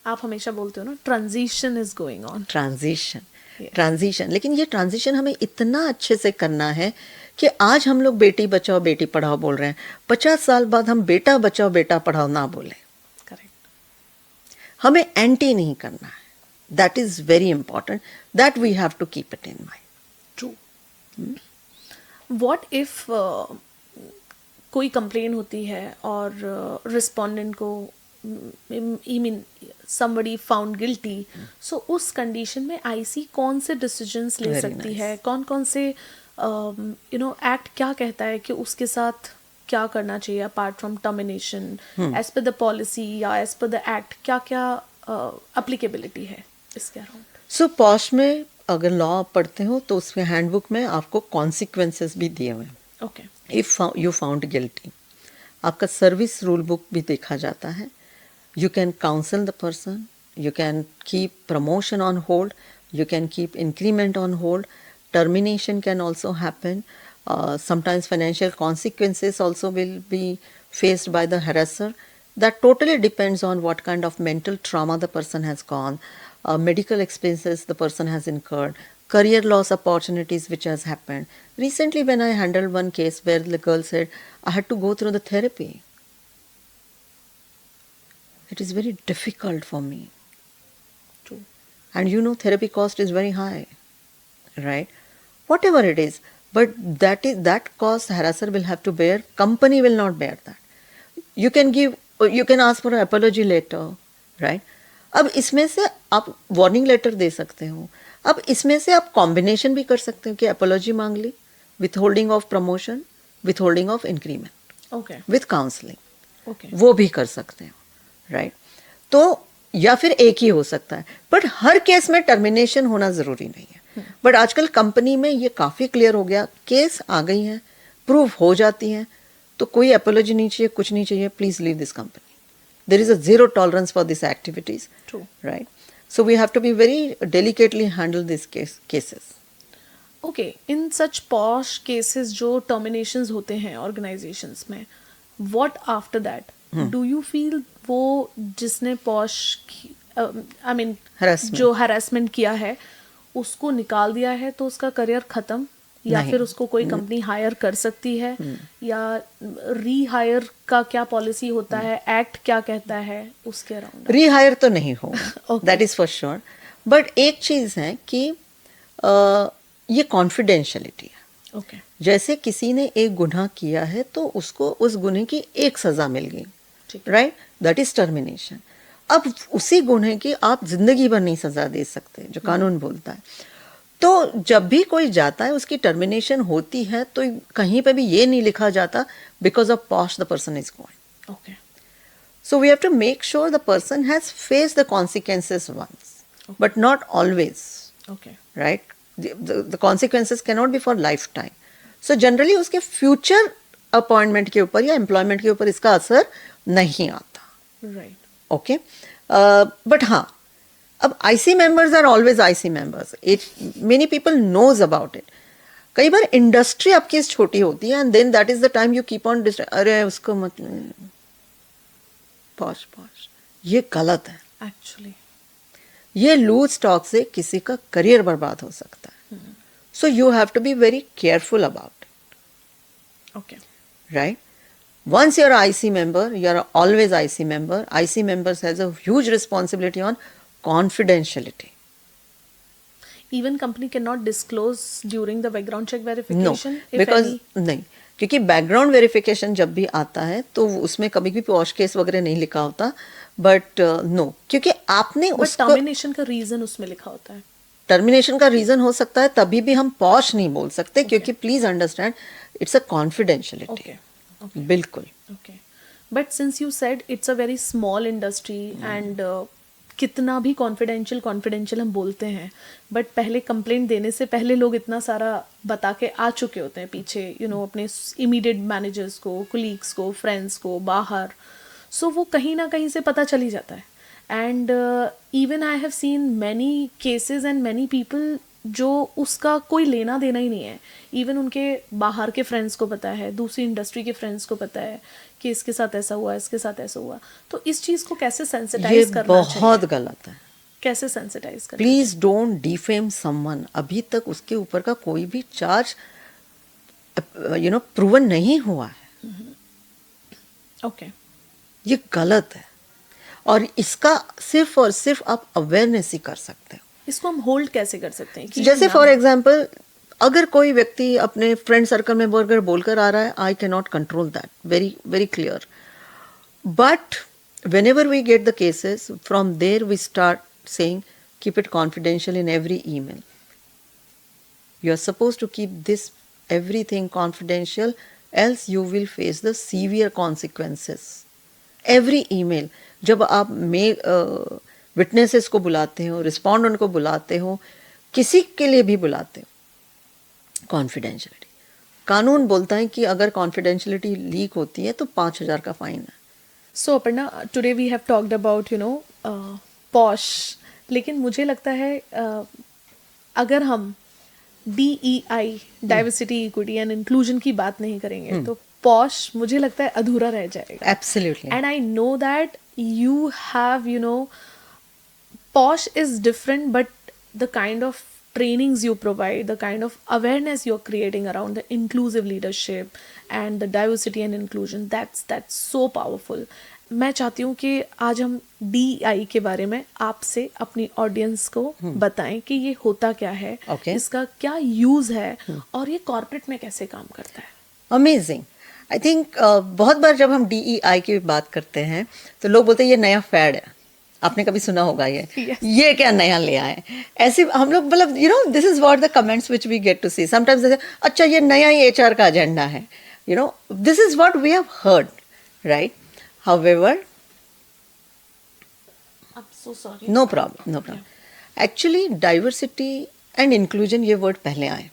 आप हमेशा बोलते हो ना transition is going on. Transition, लेकिन ये transition हमें इतना अच्छे से करना है कि आज हम लोग बेटी बचाओ बेटी पढ़ाओ बोल रहे हैं, 50 साल बाद हम बेटा बचाओ बेटा पढ़ाओ ना बोले. करेक्ट. हमें एंटी नहीं करना है. That is very important, that we have to keep it in mind. True. What if कोई कंप्लेन होती है और रिस्पोंडेंट को I mean somebody found guilty, so उस कंडीशन में आईसी कौन से डिसीजंस ले Very सकती nice. है, कौन कौन से एक्ट क्या कहता है कि उसके साथ क्या करना चाहिए apart from termination, as per the policy या एज पर द एक्ट क्या क्या अप्लीकेबिलिटी है इसके अराउंड. सो पॉश में अगर लॉ आप पढ़ते हो तो उसमें हैंडबुक में आपको कॉन्सिक्वेंसेस भी दिए हुए हैं. Okay. If you found guilty, आपका सर्विस रूल बुक भी देखा जाता है. You can counsel the person, you can keep promotion on hold, you can keep increment on hold, termination can also happen. Sometimes financial consequences also will be faced by the harasser. That totally depends on what kind of mental trauma the person has gone, medical expenses the person has incurred, career loss opportunities which has happened. Recently when I handled one case where the girl said, I had to go through the therapy. It is very difficult for me. True. And therapy cost is very high, right? Whatever it is, but that cost harasser will have to bear. Company will not bear that. You can ask for an apology letter, right? अब इसमें से आप warning letter दे सकते हो. अब इसमें से आप कॉम्बिनेशन भी कर सकते हो कि apology मांग ली, withholding of promotion, withholding of increment, okay. with counseling. Okay. वो भी कर सकते हो, राइट. तो या फिर एक ही हो सकता है, बट हर केस में टर्मिनेशन होना जरूरी नहीं है. बट आजकल कंपनी में ये काफी क्लियर हो गया, केस आ गई हैं, प्रूव हो जाती हैं, तो कोई अपोलॉजी नहीं चाहिए, कुछ नहीं चाहिए, please leave this company. There is a zero tolerance for this activities. True. Right. So we have to be very delicately handle this cases. Okay. In such POSH cases जो टर्मिनेशंस होते हैं organisations में, what after that do you feel वो जिसने POSH I mean Harassment. जो harassment किया है उसको निकाल दिया है तो उसका करियर खत्म, या नहीं. फिर उसको कोई कंपनी हायर कर सकती है, या रीहायर का क्या पॉलिसी होता है, एक्ट क्या कहता है उसके अराउंड? रीहायर तो नहीं होगा, Okay. That is for sure. But एक चीज है कि ये कॉन्फिडेंशियलिटी है. ओके. जैसे किसी ने एक गुनाह किया है तो उसको उस गुनाह की एक सजा मिल गई, ठीक. Right, that is termination. अब उसी गुनाह की आप जिंदगी भर नहीं सजा दे सकते, जो कानून बोलता है. तो जब भी कोई जाता है उसकी टर्मिनेशन होती है तो कहीं पे भी ये नहीं लिखा जाता because of posh the person is going. Okay. So we have to make sure the person has faced the consequences once, but not always, okay. right? The consequences cannot be for lifetime. So generally उसके future appointment के ऊपर या employment के ऊपर इसका असर नहीं आता. राइट. Okay? But हाँ, अब IC members are always IC members. Many people knows about it. कई बार इंडस्ट्री आपकी छोटी होती है and then that is the time you keep on अरे उसको मत पॉश. ये गलत है. एक्चुअली. ये लूज टॉक से किसी का करियर बर्बाद हो सकता है. So you have to be very careful about it, okay. Right. Once you're an IC member, you're always IC member. IC members has a huge responsibility on confidentiality. Even company cannot disclose during the background check No, verification if because any. नहीं, क्योंकि background verification जब भी आता है तो उसमें कभी भी पॉश केस वगैरह नहीं लिखा होता, बट नो क्योंकि आपने बट उसको टर्मिनेशन का रीजन उसमें लिखा होता है. टर्मिनेशन का रीजन हो सकता है, तभी भी हम पॉश नहीं बोल सकते क्योंकि please understand it's a confidentiality. Okay. Okay. बिल्कुल. Okay. But since you said it's a very small industry and कितना भी कॉन्फिडेंशियल हम बोलते हैं, बट पहले कंप्लेंट देने से पहले लोग इतना सारा बता के आ चुके होते हैं पीछे, अपने इमीडिएट मैनेजर्स को, कुलीग्स को, फ्रेंड्स को, बाहर. सो वो कहीं ना कहीं से पता चल ही जाता है. And even I have seen many cases and many people जो उसका कोई लेना देना ही नहीं है. इवन उनके बाहर के फ्रेंड्स को पता है, दूसरी इंडस्ट्री के फ्रेंड्स को पता है कि इसके साथ ऐसा हुआ, इसके साथ ऐसा हुआ. तो इस चीज़ को कैसे ये सेंसिटाइज करना बहुत चाहिए? गलत है. कैसे सेंसिटाइज करना? Please don't defame someone. अभी तक उसके ऊपर का कोई भी चार्ज प्रूवन नहीं हुआ है. ओके. ये गलत है और इसका सिर्फ और सिर्फ आप अवेयरनेस ही कर सकते हो. इसको हम होल्ड कैसे कर सकते हैं कि जैसे ना- फॉर एग्जाम्पल अगर कोई व्यक्ति अपने फ्रेंड सर्कल में बोलकर आ रहा है, I can not control that, very very clear. But whenever we get the cases from there we start saying keep it confidential in every email. You are suppose to keep this everything confidential, else you will face the severe consequences. Every email जब आप witnesses को बुलाते हो, respondent को बुलाते हो, किसी के लिए भी बुलाते हो, कॉन्फिडेंशियलिटी. कानून बोलता है कि अगर कॉन्फिडेंशियलिटी लीक होती है तो 5,000 का फाइन है. So Aparna, today we have talked about POSH, लेकिन मुझे लगता है अगर हम DEI, diversity, equity and inclusion की बात नहीं करेंगे तो पॉश मुझे लगता है अधूरा रह जाएगा. Absolutely. And I know that you have, Posh is different, but the kind of trainings you provide, the kind of awareness you're creating around the inclusive leadership and the diversity and inclusion, that's so powerful. मैं चाहती हूँ कि आज हम DEI के बारे में आपसे अपनी ऑडियंस को बताएं कि ये होता क्या है, Okay. इसका क्या यूज है और ये कॉर्पोरेट में कैसे काम करता है. अमेजिंग. आई थिंक बहुत बार जब हम DEI की बात करते हैं तो लोग बोलते हैं ये नया फैड है. आपने कभी सुना होगा Yes. ये क्या नया ले आए. ऐसे हम लोग मतलब this is what the comments which we get to see sometimes. अच्छा ये नया ही HR का एजेंडा है. This is what we have heard, right? However, I'm so sorry. No problem. Actually diversity and inclusion ये वर्ड पहले आए.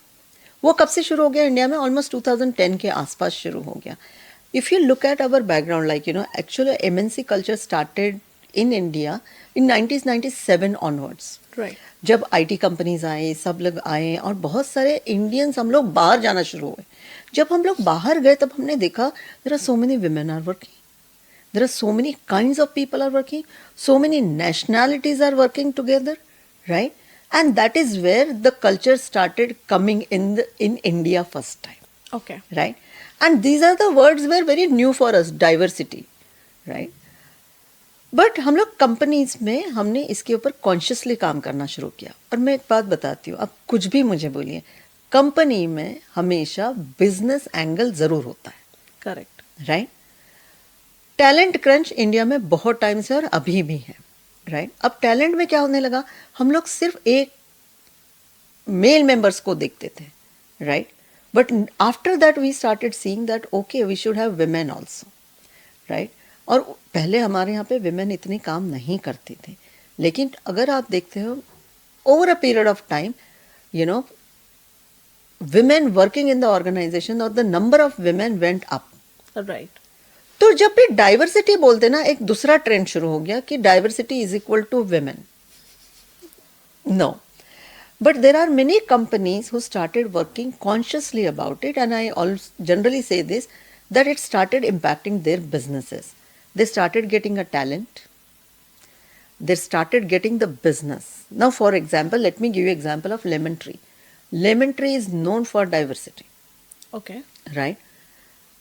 वो कब से शुरू हो गया इंडिया में? ऑलमोस्ट 2010 के आसपास शुरू हो गया. If you look at our background, like actually MNC culture started in India in 1997 onwards. Right. जब IT कंपनीज आए, सब लोग आए और बहुत सारे इंडियंस हम लोग बाहर जाना शुरू हुए. जब हम लोग बाहर गए तब हमने देखा there are so many women are working, there are so many kinds of people are working, so many nationalities are working together, right? And that is where the culture started coming in India first time, Okay. right? And these are the words were very new for us, diversity, right? But हम लोग companies में हमने इसके ऊपर consciously काम करना शुरू किया. और मैं एक बात बताती हूँ, आप कुछ भी मुझे बोलिए, कंपनी में हमेशा बिजनेस एंगल जरूर होता है, Correct. Right? Talent crunch India में बहुत टाइम से और अभी भी है, राइट? अब टैलेंट में क्या होने लगा, हम लोग सिर्फ एक मेल मेंबर्स को देखते थे, right? But after that we started seeing that okay we should have women also, right? और पहले हमारे यहाँ पे विमेन इतने काम नहीं करती थी, लेकिन अगर आप देखते हो over a period of time women working in the organisation और the number of women went up. Right. तो जब भी डाइवर्सिटी बोलते ना, एक दूसरा ट्रेंड शुरू हो गया कि diversity is equal to women. No, but there are many companies who started working consciously about it, and I generally say this that it started impacting their businesses. They started getting a talent. They started getting the business. Now, for example, let me give you example of Lemon Tree. Lemon Tree is known for diversity, Okay. right?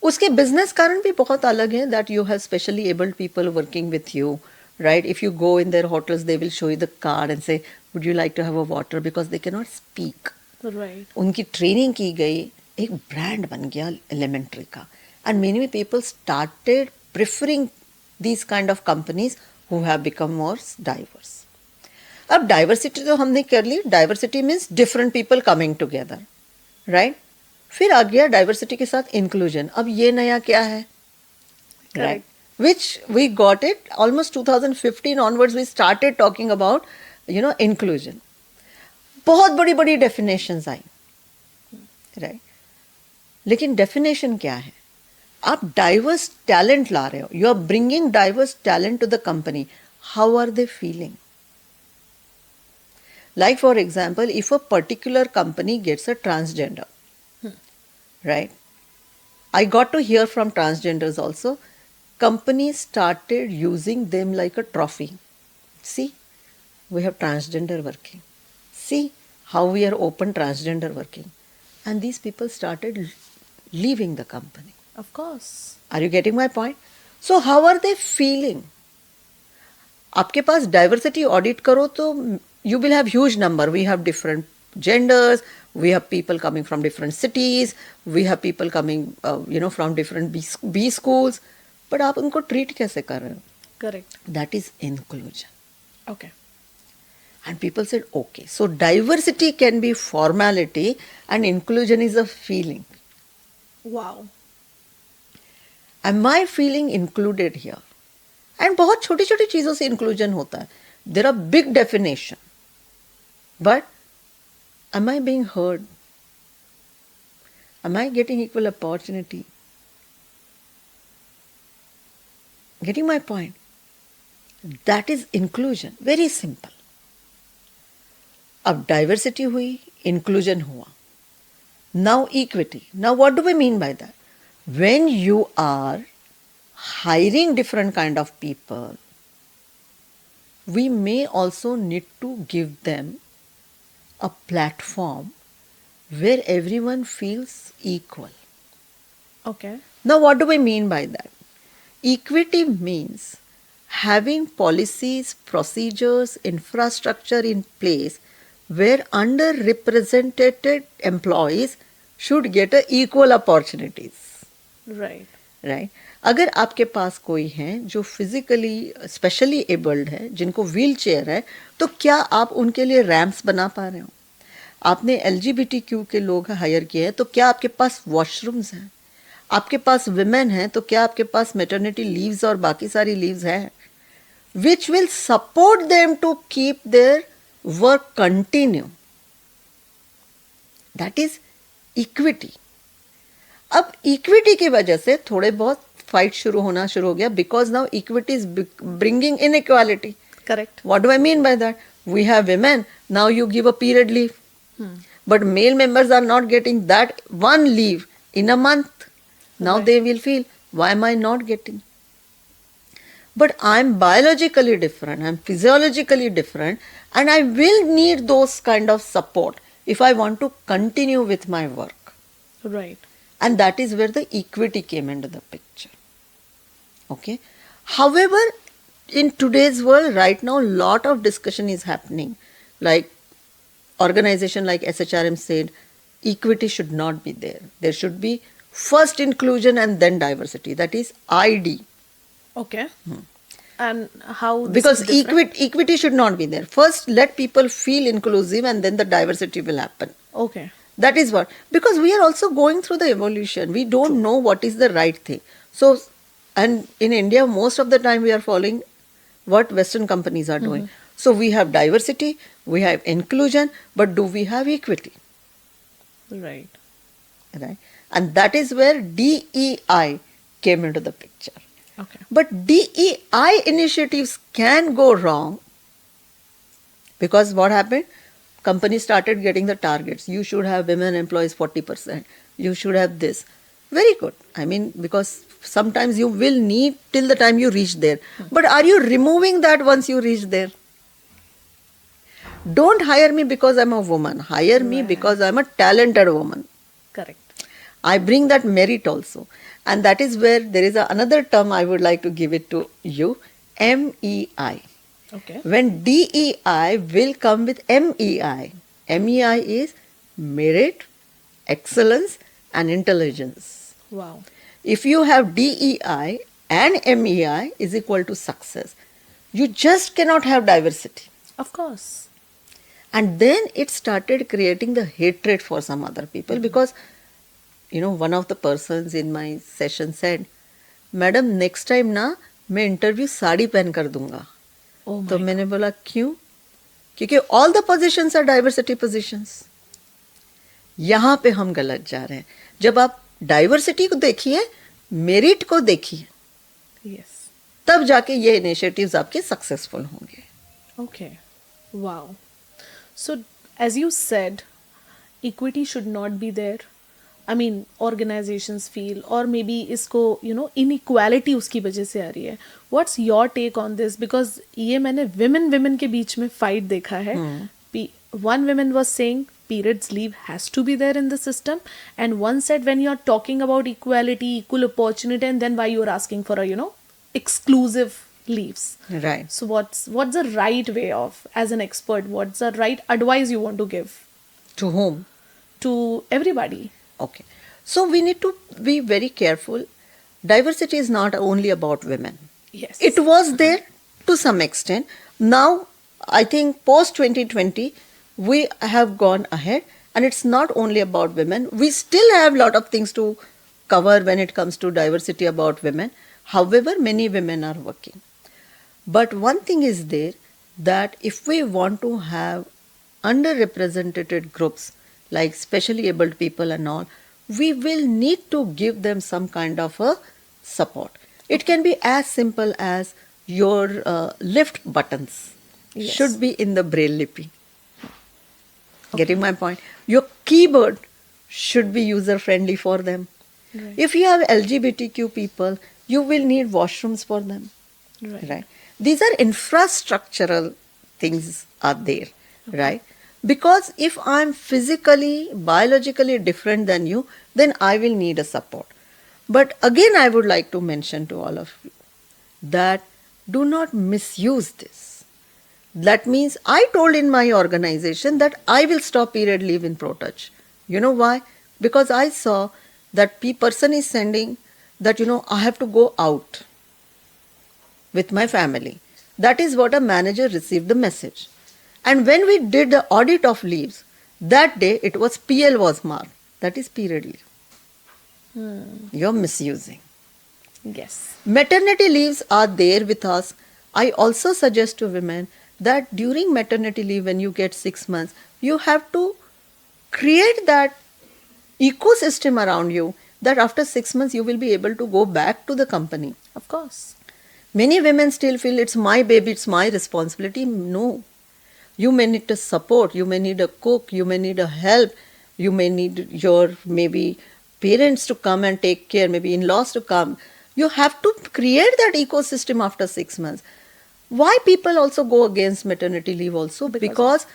उसके business कारण भी बहुत अलग है, that you have specially abled people working with you, right? If you go in their hotels, they will show you the card and say, would you like to have a water? Because they cannot speak. Right. उनकी training की गई एक brand बन गया lemon tree का, and many people started preferring these kind of companies who have become more diverse. अब diversity तो हमने कर ली, diversity means different people coming together, right. फिर आ गया डाइवर्सिटी के साथ इंक्लूजन. अब ये नया क्या है, right, which we got it almost 2015 onwards. We started talking about inclusion. बहुत बड़ी बड़ी डेफिनेशंस आई, राइट. लेकिन डेफिनेशन क्या है? आप डाइवर्स टैलेंट ला रहे हो, you are bringing diverse talent to the company. How are they feeling? Like for example, if a particular company gets a transgender, right? I got to hear from transgenders also. Companies started using them like a trophy. See, we have transgender working. See how we are open transgender working. And these people started leaving the company. Of course. Are you getting my point? So how are they feeling? आपके पास diversity audit करो तो you will have huge number. We have different genders, we have people coming from different cities, we have people coming from different B schools, but आप उनको treat कैसे कर रहे हो? Correct. That is inclusion. Okay. And people said, okay, so diversity can be formality and inclusion is a feeling. Wow. Am I feeling included here? And बहुत छोटी छोटी चीज़ों से inclusion होता है. There are big definition. But am I being heard? Am I getting equal opportunity? Getting my point? That is inclusion. Very simple. अब diversity हुई, inclusion हुआ. Now equity. Now what do we mean by that? When you are hiring different kind of people, we may also need to give them a platform where everyone feels equal. Okay. Now what do we mean by that? Equity means having policies, procedures, infrastructure in place where underrepresented employees should get a equal opportunities. Right. Right? अगर आपके पास कोई हैं जो physically specially abled है, जिनको wheel chair है, तो क्या आप उनके लिए रैम्प्स बना पा रहे हो? आपने LGBTQ के लोग हायर किए हैं, तो क्या आपके पास वॉशरूम्स हैं? आपके पास विमेन हैं, तो क्या आपके पास मैटरनिटी लीव्स और बाकी सारी लीव्स हैं, which will support them to keep their work continue? That is equity. अब इक्विटी की वजह से थोड़े बहुत फाइट शुरू होना शुरू हो गया, because now equity is bringing inequality. Correct. What do I mean by that? We have women, now you give a period leave. But male members are not getting that one leave in a month. Now Right. they will feel, why am I not getting? But I'm biologically different, I'm physiologically different, and I will need those kind of support if I want to continue with my work. Right. And that is where the equity came into the picture. Okay. However, in today's world, right now, lot of discussion is happening. Like organization like SHRM said, equity should not be there. There should be first inclusion and then diversity. That is ID. Okay. And how this Because is different? equity should not be there. First, let people feel inclusive and then the diversity will happen. Okay. That is what. Because we are also going through the evolution. We don't know what is the right thing. So, and in India, most of the time we are following what Western companies are doing. So we have diversity, we have inclusion, but do we have equity? Right. Right? And that is where DEI came into the picture. Okay. But DEI initiatives can go wrong because what happened? Companies started getting the targets. You should have women employees 40%. You should have this. Very good. I mean, because sometimes you will need till the time you reach there. But are you removing that once you reach there? Don't hire me because I'm a woman. Hire me because I'm a talented woman. Correct. I bring that merit also. And that is where there is another term I would like to give it to you, MEI. Okay. When DEI will come with MEI. MEI is merit, excellence and intelligence. Wow. If you have DEI and MEI is equal to success, you just cannot have diversity. Of course. And then it started creating the hatred for some other people because, one of the persons in my session said, madam next time ना मैं interview sari पहन कर दूंगा. Oh my तो मैंने बोला क्यों? क्योंकि all the positions are diversity positions. यहाँ पे हम गलत जा रहे हैं. जब आप डाइवर्सिटी को देखिए, मेरिट को देखिए, Yes. तब जाके ये इनिशिएटिव्स आपके सक्सेसफुल होंगे. Okay. Wow. So, as you said, equity should not be there. I mean, organizations feel, or maybe इसको inequality उसकी वजह से आ रही है. What's your take on this? Because ये मैंने women के बीच में fight देखा है. One woman was saying periods leave has to be there in the system, and one said when you're talking about equality, equal opportunity, and then why you're asking for a exclusive leaves. Right. So what's the right way of, as an expert, what's the right advice you want to give To whom? to everybody? Okay. So we need to be very careful. Diversity is not only about women. Yes. It was there to some extent. Now, I think post 2020, we have gone ahead, and it's not only about women. We still have a lot of things to cover when it comes to diversity about women. However, many women are working. But one thing is there, that if we want to have underrepresented groups like specially abled people and all, we will need to give them some kind of a support. It can be as simple as your lift buttons Yes. should be in the braille lippy. Getting my point? Your keyboard should be user friendly for them. Right. If you have LGBTQ people, you will need washrooms for them. Right. These are infrastructural things are there, right? Because if I'm physically, biologically different than you, then I will need a support. But again, I would like to mention to all of you that do not misuse this. That means I told in my organization that I will stop period leave in ProTouch. You know why? Because I saw that person is sending that, I have to go out with my family. That is what a manager received the message. And when we did the audit of leaves, that day it was PL was marked. That is period leave. You're misusing. Yes. Maternity leaves are there with us. I also suggest to women that during maternity leave, when you get 6 months, you have to create that ecosystem around you that after 6 months you will be able to go back to the company. Of course. Many women still feel it's my baby, it's my responsibility. No. You may need a support, you may need a cook, you may need a help, you may need your maybe parents to come and take care, maybe in-laws to come. You have to create that ecosystem after 6 months. Why people also go against maternity leave also? Because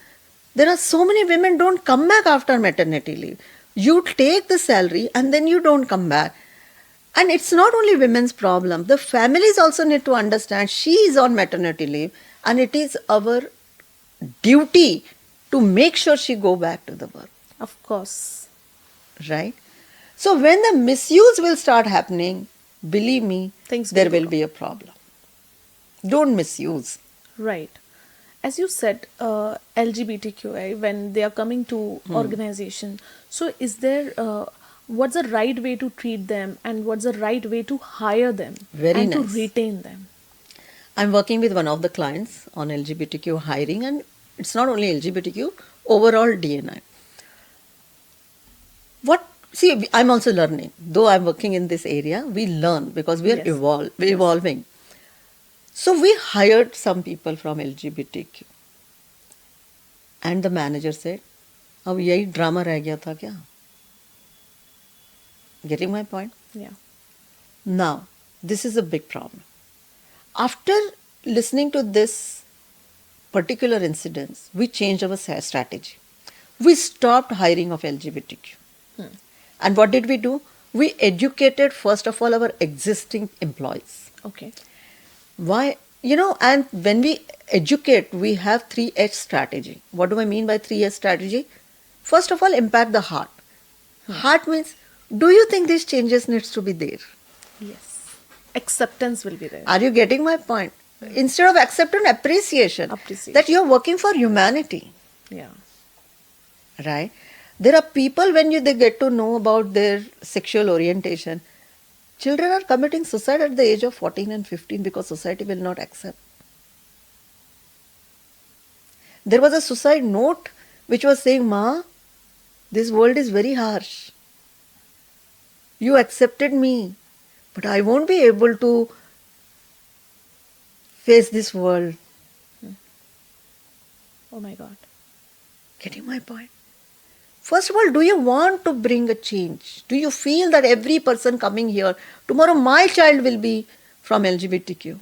there are so many women don't come back after maternity leave. You take the salary and then you don't come back. And it's not only women's problem. The families also need to understand she is on maternity leave and it is our duty to make sure she go back to the work. Of course. Right? So when the misuse will start happening, believe me, Things there will will be a problem. Don't misuse. Right. As you said, LGBTQI, when they are coming to organization, so is there, what's the right way to treat them and what's the right way to hire them Very and nice. to retain them? I'm working with one of the clients on LGBTQ hiring, and it's not only LGBTQ, overall DNI. I'm also learning. Though I'm working in this area, we learn because we are Yes. evolving. So we hired some people from LGBTQ. And the manager said, अब यही drama रह गया था क्या? Getting my point? Yeah. Now, this is a big problem. After listening to this particular incidents, we changed our strategy. We stopped hiring of LGBTQ. And what did we do? We educated, first of all, our existing employees. Okay. Why? And when we educate, we have 3H strategy. What do I mean by 3H strategy? First of all, impact the heart. Heart means Do you think these changes needs to be there? Yes. Acceptance will be there. Are you getting my point? Instead of acceptance, appreciation. Appreciation. That you're working for humanity, Yeah. right? There are people they get to know about their sexual orientation. Children are committing suicide at the age of 14 and 15 because society will not accept. There was a suicide note which was saying, Ma, this world is very harsh. You accepted me, but I won't be able to face this world. Oh my God. Getting my point? First of all, do you want to bring a change? Do you feel that every person coming here, tomorrow my child will be from LGBTQ?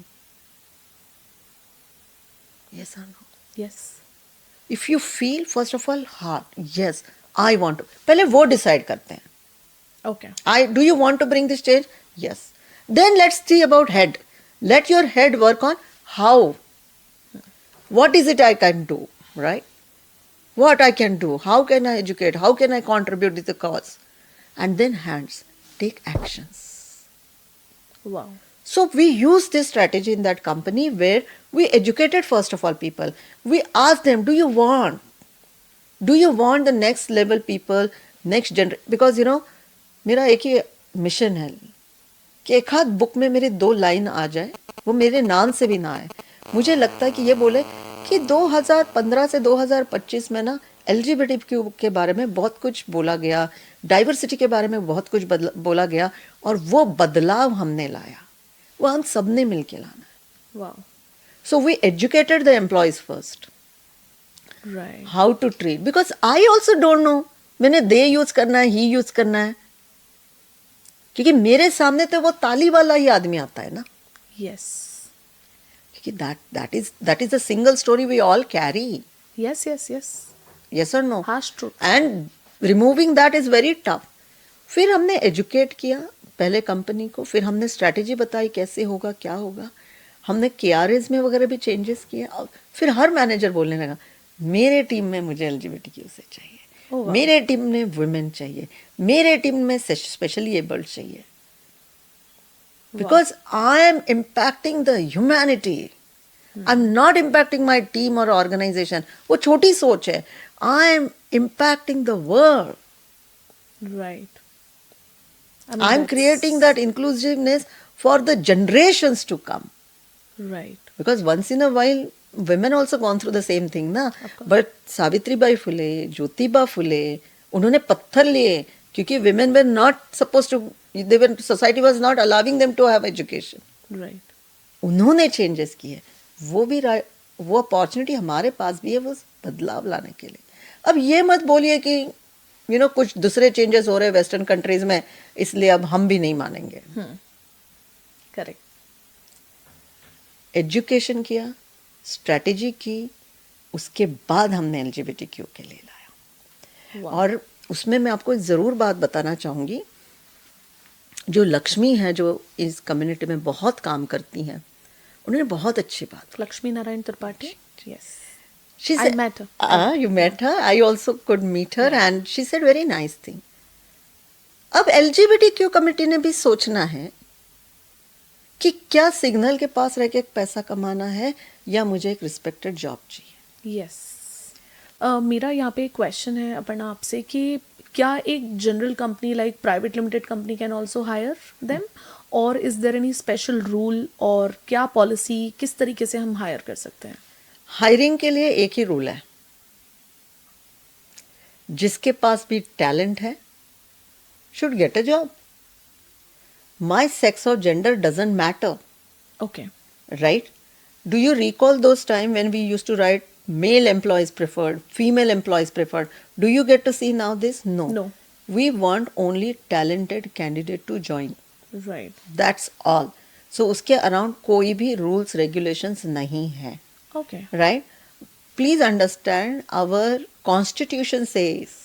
Yes or no? Yes. If you feel, first of all, heart, yes, I want to. पहले वो decide करते हैं. Okay. Do you want to bring this change? Yes. Then let's see about head. Let your head work on how. What is it I can do, right? What I can do, how can I educate, how can I contribute to the cause? And then hands, take actions. Wow. So we used this strategy in that company where we educated first of all people. We asked them, do you want the next level people, next generation? Because मेरा एक ही mission है कि एक हाथ book में मेरे 2 line आ जाए, वो मेरे नाम से भी ना आए. मुझे लगता है कि ये बोले कि 2015 से 2025 में LGBTQ के बारे में बहुत कुछ बोला गया, डाइवर्सिटी के बारे में बहुत कुछ बोला गया, और वो बदलाव हमने लाया, वो हम सब ने मिलके लाना है. Wow. So we educated the employees first. Right. How to treat. Because I also don't know. मैंने they यूज करना है, he यूज करना है, क्योंकि मेरे सामने तो वो ताली वाला ही आदमी आता है ना. Yes. क्योंकि that is a single story we all carry. Yes, yes, yes. Yes or no? Harsh truth. And removing that is very tough. फिर हमने educate किया पहले कंपनी को, फिर हमने स्ट्रैटेजी बताई कैसे होगा, क्या होगा. हमने KRAs में वगैरह भी चेंजेस किए, और फिर हर मैनेजर बोलने लगा, मेरे टीम में मुझे LGBTQ से चाहिए, Oh, wow. मेरे टीम में वुमेन चाहिए, मेरे टीम में स्पेशली एबल्ड चाहिए. Because I am impacting the humanity. I'm not impacting my team or organization. वो छोटी सोच है. I am impacting the world. Right. I'm creating that inclusiveness for the generations to come. Right. Because once in a while, women also gone through the same thing, na? But Savitribai Phule, Jyotiba Phule, उन्होंने पत्थर लिए, क्योंकि women were not supposed to, society was not allowing them to have education. Right. उन्होंने changes किए, वो opportunity हमारे पास भी है, वो बदलाव लाने के लिए. अब ये मत बोलिए कि कुछ दूसरे चेंजेस हो रहे हैं वेस्टर्न कंट्रीज में, इसलिए अब हम भी नहीं मानेंगे. Correct. एजुकेशन किया, स्ट्रेटेजी की, उसके बाद हमने LGBTQ के लिए लाया. Wow. और उसमें मैं आपको ज़रूर बात बताना चाहूँगी, जो लक्ष्मी है, जो इस कम्युनिटी में बहुत काम करती हैं, उन्होंने बहुत अच्छी बात. Lakshmi Narayan Tripathi? Yes. She I said, met her. You met her? I also could meet her, and she said very nice thing. अब LGBTQ कमेटी ने भी सोचना है कि क्या सिग्नल के पास रह के पैसा कमाना है या मुझे एक रिस्पेक्टेड जॉब चाहिए. Yes. मेरा यहाँ पे एक क्वेश्चन है अपर्णा आपसे कि क्या एक general company like private limited company can also hire them, और is there any special rule, और क्या पॉलिसी, किस तरीके से हम हायर कर सकते हैं? हायरिंग के लिए एक ही रूल है, जिसके पास भी टैलेंट है should get a job. My sex or gender doesn't matter, okay. right? Do you recall those time when we used to write male employees preferred, female employees preferred? Do you get to see now this? No. No. We want only talented candidate to join. Right. That's all. So उसके around कोई भी rules regulations नहीं है. Okay. Right? Please understand, our constitution says,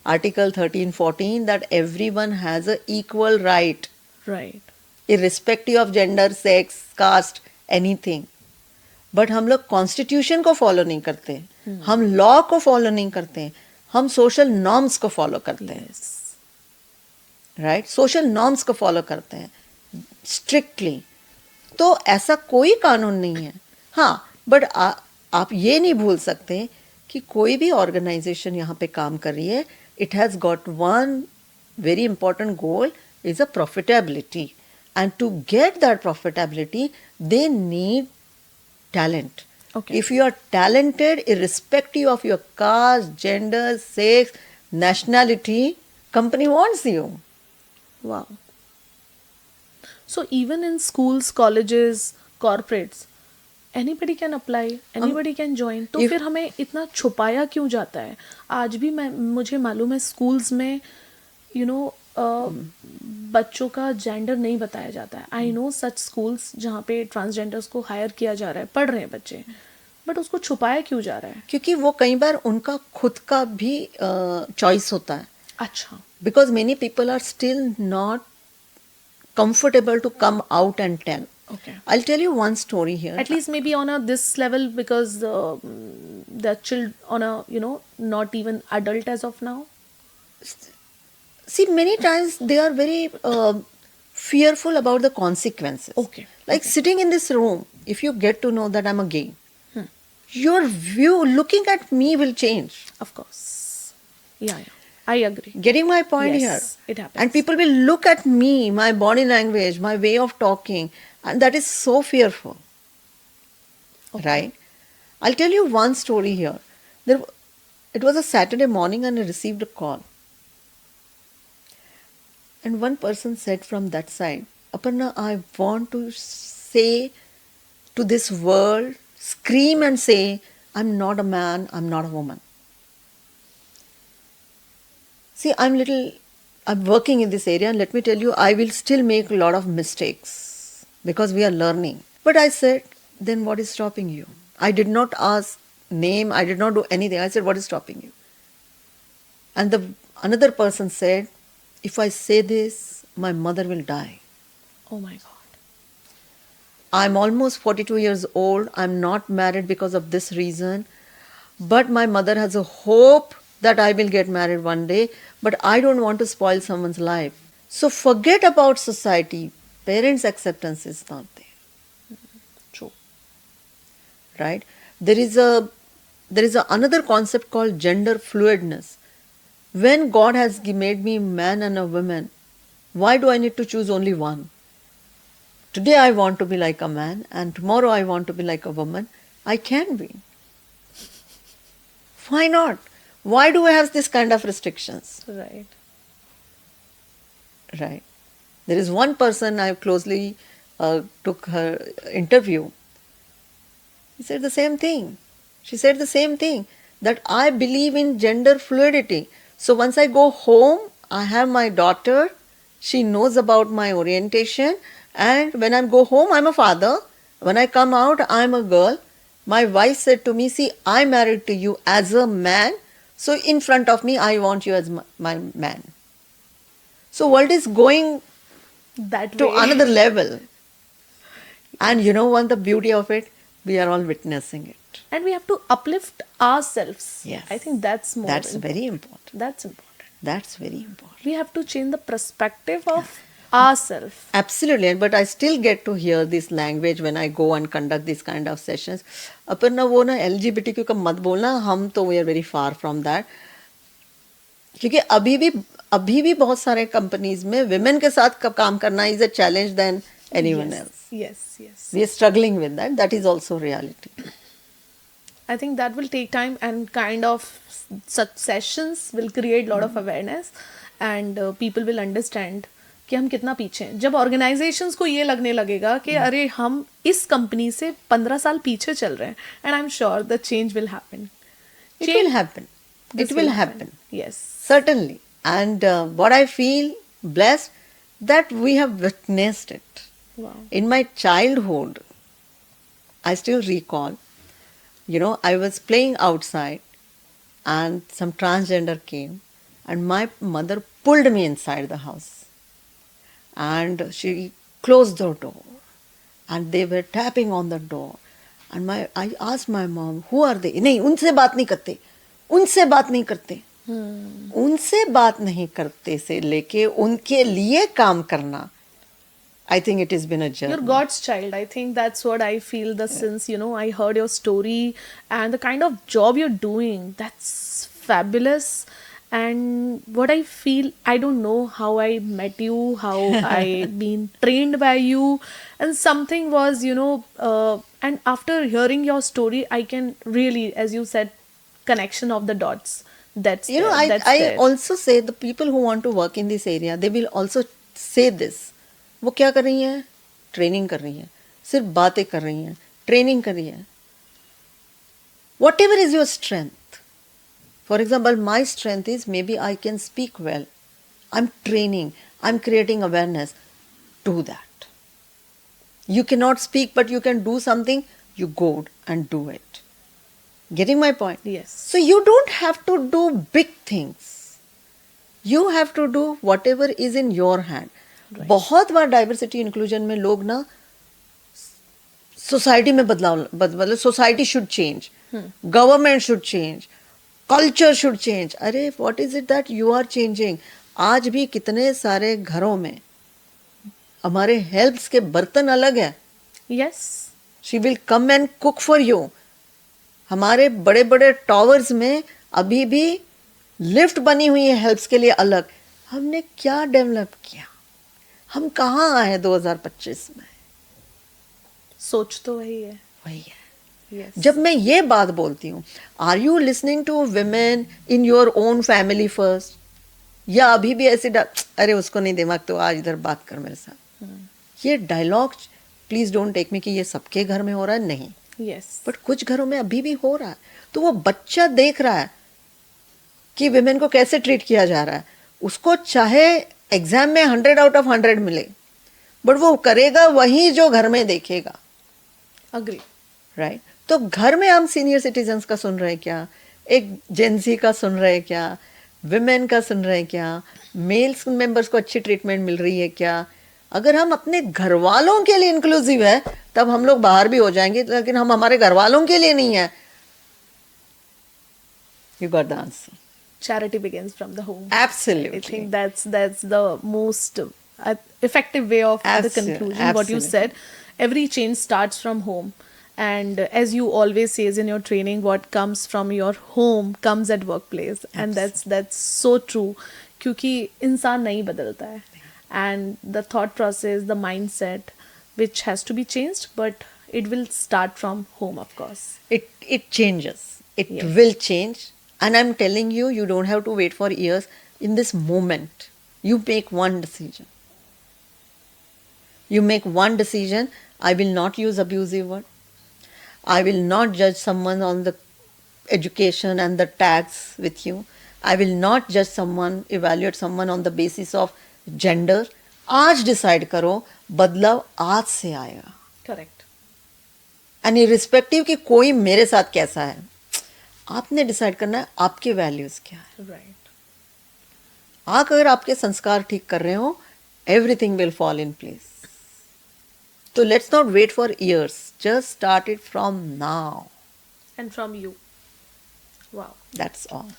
Article 13-14, that everyone has a equal right, right. irrespective of gender, sex, caste, anything. But हम लोग constitution को follow नहीं करते, हम लॉ को फॉलो नहीं करते, हम सोशल नॉर्म्स को फॉलो करते हैं. Yes. राइट, सोशल नॉर्म्स को फॉलो करते हैं स्ट्रिक्टली, तो ऐसा कोई कानून नहीं है. हाँ, बट आप ये नहीं भूल सकते कि कोई भी ऑर्गेनाइजेशन यहाँ पे काम कर रही है, it has got one very important goal is a profitability, and to get that profitability they need talent. Okay. If you are talented irrespective of your caste, gender, sex, nationality, company wants you. Wow. So even in schools, colleges, corporates, anybody can apply, anybody can join. तो फिर हमें इतना छुपाया क्यों जाता है? आज भी मुझे मालूम है स्कूल्स में बच्चों का जेंडर नहीं बताया जाता है. आई नो सच स्कूल्स जहाँ पे ट्रांसजेंडर्स को हायर किया जा रहा है, पढ़ रहे हैं बच्चे, बट उसको छुपाया क्यों जा रहा है? क्योंकि वो कई बार उनका खुद का भी चॉइस होता है. अच्छा. Because many people are still not comfortable to come out and tell. Okay. I'll tell you one story here. At least maybe on this level, because the child on a not even adult as of now. See, many times they are very fearful about the consequences. Okay. Like sitting in this room, if you get to know that I'm a gay, your view looking at me will change. Of course. Yeah. I agree. Getting my point Yes, here? it happens. And people will look at me, my body language, my way of talking, and that is so fearful. Okay. Right? I'll tell you one story here. It was a Saturday morning and I received a call. And one person said from that side, Aparna, I want to say to this world, scream and say, I'm not a man, I'm not a woman. See, I'm working in this area, and let me tell you, I will still make a lot of mistakes because we are learning. But I said, then what is stopping you? I did not ask name, I did not do anything. I said, what is stopping you? And another person said, if I say this, my mother will die. Oh my God. I'm almost 42 years old. I'm not married because of this reason. But my mother has a hope that I will get married one day. But I don't want to spoil someone's life. So forget about society. Parents' acceptance is not there. True. Right? There is another concept called gender fluidness. When God has made me man and a woman, why do I need to choose only one? Today I want to be like a man and tomorrow I want to be like a woman. I can be. Why not? Why do I have this kind of restrictions? Right. Right. There is one person I closely took her interview. He said the same thing. She said the same thing, that I believe in gender fluidity. So once I go home, I have my daughter. She knows about my orientation. And when I go home, I'm a father. When I come out, I'm a girl. My wife said to me, see, I married to you as a man. So in front of me, I want you as my man. So world is going That to way. another level. And you know what the beauty of it? We are all witnessing it. And we have to uplift ourselves. Yes. I think that's more That's important. very important. That's important. That's very important. We have to change the perspective of ourselves. Absolutely. But I still get to hear this language when I go and conduct these kind of sessions. Aparna, वो ना LGBTQ का मत बोलना, हम तो we are very far from that. क्योंकि अभी भी बहुत सारे कंपनीज में विमेन के साथ काम करना is a challenge than anyone else. Yes. We are struggling with that. That is also reality. I think that will take time, and kind of such sessions will create lot of awareness, and people will understand कि हम कितना पीछे हैं. जब organisations को ये लगने लगेगा कि अरे हम इस कंपनी से 15 साल पीछे चल रहे हैं, and I'm sure the change will happen. It will happen. This It will happen. Yes. Certainly. And what I feel blessed that we have witnessed it. Wow. In my childhood, I still recall, I was playing outside and some transgender came and my mother pulled me inside the house. And she closed the door and they were tapping on the door. And I asked my mom, who are they? नहीं, उनसे बात नहीं करते. उनसे बात नहीं करते से लेके उनके लिए काम करना, I think it has been a journey. You're God's child. I think that's what I feel. Since I heard your story and the kind of job you're doing, that's fabulous. And what I feel, I don't know how I met you, how I been trained by you, and something was, and after hearing your story, I can really, as you said, connection of the dots. That's You know, there. That's I there. also say the people who want to work in this area, they will also say this. वो क्या कर रही हैं? Training कर रही हैं, सिर्फ बातें कर रही हैं, ट्रेनिंग कर रही हैं. Whatever is your strength. For example, my strength is maybe I can speak well. I'm training. I'm creating awareness. Do that. You cannot speak, but you can do something. You go and do it. Getting my point? Yes. So you don't have to do big things. You have to do whatever is in your hand. बहुत बार diversity inclusion में लोग ना society में बदलाव मतलब society should change, government should change, culture should change. अरे what is it that you are changing? आज भी कितने सारे घरों में हमारे हेल्प्स के बर्तन अलग है. Yes. She will come and cook for you. हमारे बड़े बड़े टावर्स में अभी भी लिफ्ट बनी हुई है हेल्प्स के लिए अलग. हमने क्या डेवलप किया? हम कहाँ आए 2025 में? सोच तो वही है. वही है. Yes. जब मैं ये बात बोलती हूँ, are you listening to women in your own family first, या अभी भी ऐसे अरे उसको नहीं दिमाग तो आज इधर बात कर मेरे साथ. ये dialogue please don't take me कि ये सबके घर में हो रहा है, नहीं. Yes. बट कुछ घरों में अभी भी हो रहा है. तो वो बच्चा देख रहा है कि विमेन को कैसे ट्रीट किया जा रहा है. उसको चाहे एग्जाम में 100 आउट ऑफ 100 मिले, बट वो करेगा वही जो घर में देखेगा. Agree. राइट. तो घर में हम सीनियर सिटीजन्स का सुन रहे हैं क्या, एक जेंजी का सुन रहे हैं क्या, विमेन का सुन रहे हैं क्या, मेल्स मेंबर्स को अच्छी ट्रीटमेंट मिल रही है क्या? अगर हम अपने घर वालों के लिए इंक्लूसिव है तब हम लोग बाहर भी हो जाएंगे, लेकिन हम हमारे घर वालों के लिए नहीं है. You got the answer. Charity begins from the home. Absolutely. I think that's the most effective way of the conclusion. What you said, every change starts from home, and as you always says in your training, what comes from your home comes at workplace, and that's so true. क्योंकि इंसान नहीं बदलता है, and the thought process, the mindset, which has to be changed, but it will start from home, of course. It changes. It Yes. will change. And I'm telling you, you don't have to wait for years. In this moment, you make one decision. You make one decision. I will not use abusive word. I will not judge someone on the education and the tags with you. I will not judge someone, evaluate someone on the basis of gender. आज decide करो, बदलाव आज से आएगा. Correct. And irrespective कि कोई मेरे साथ कैसा है, आपने डिसाइड करना है आपके वैल्यूज क्या है. Right. आप अगर आपके संस्कार ठीक कर रहे हो, everything will fall in place. तो let's not wait for years, just start it from now. And from you. Wow. That's all.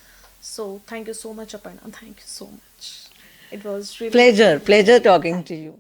So thank you so much, Aparna. Thank you so much. It was really pleasure talking to you.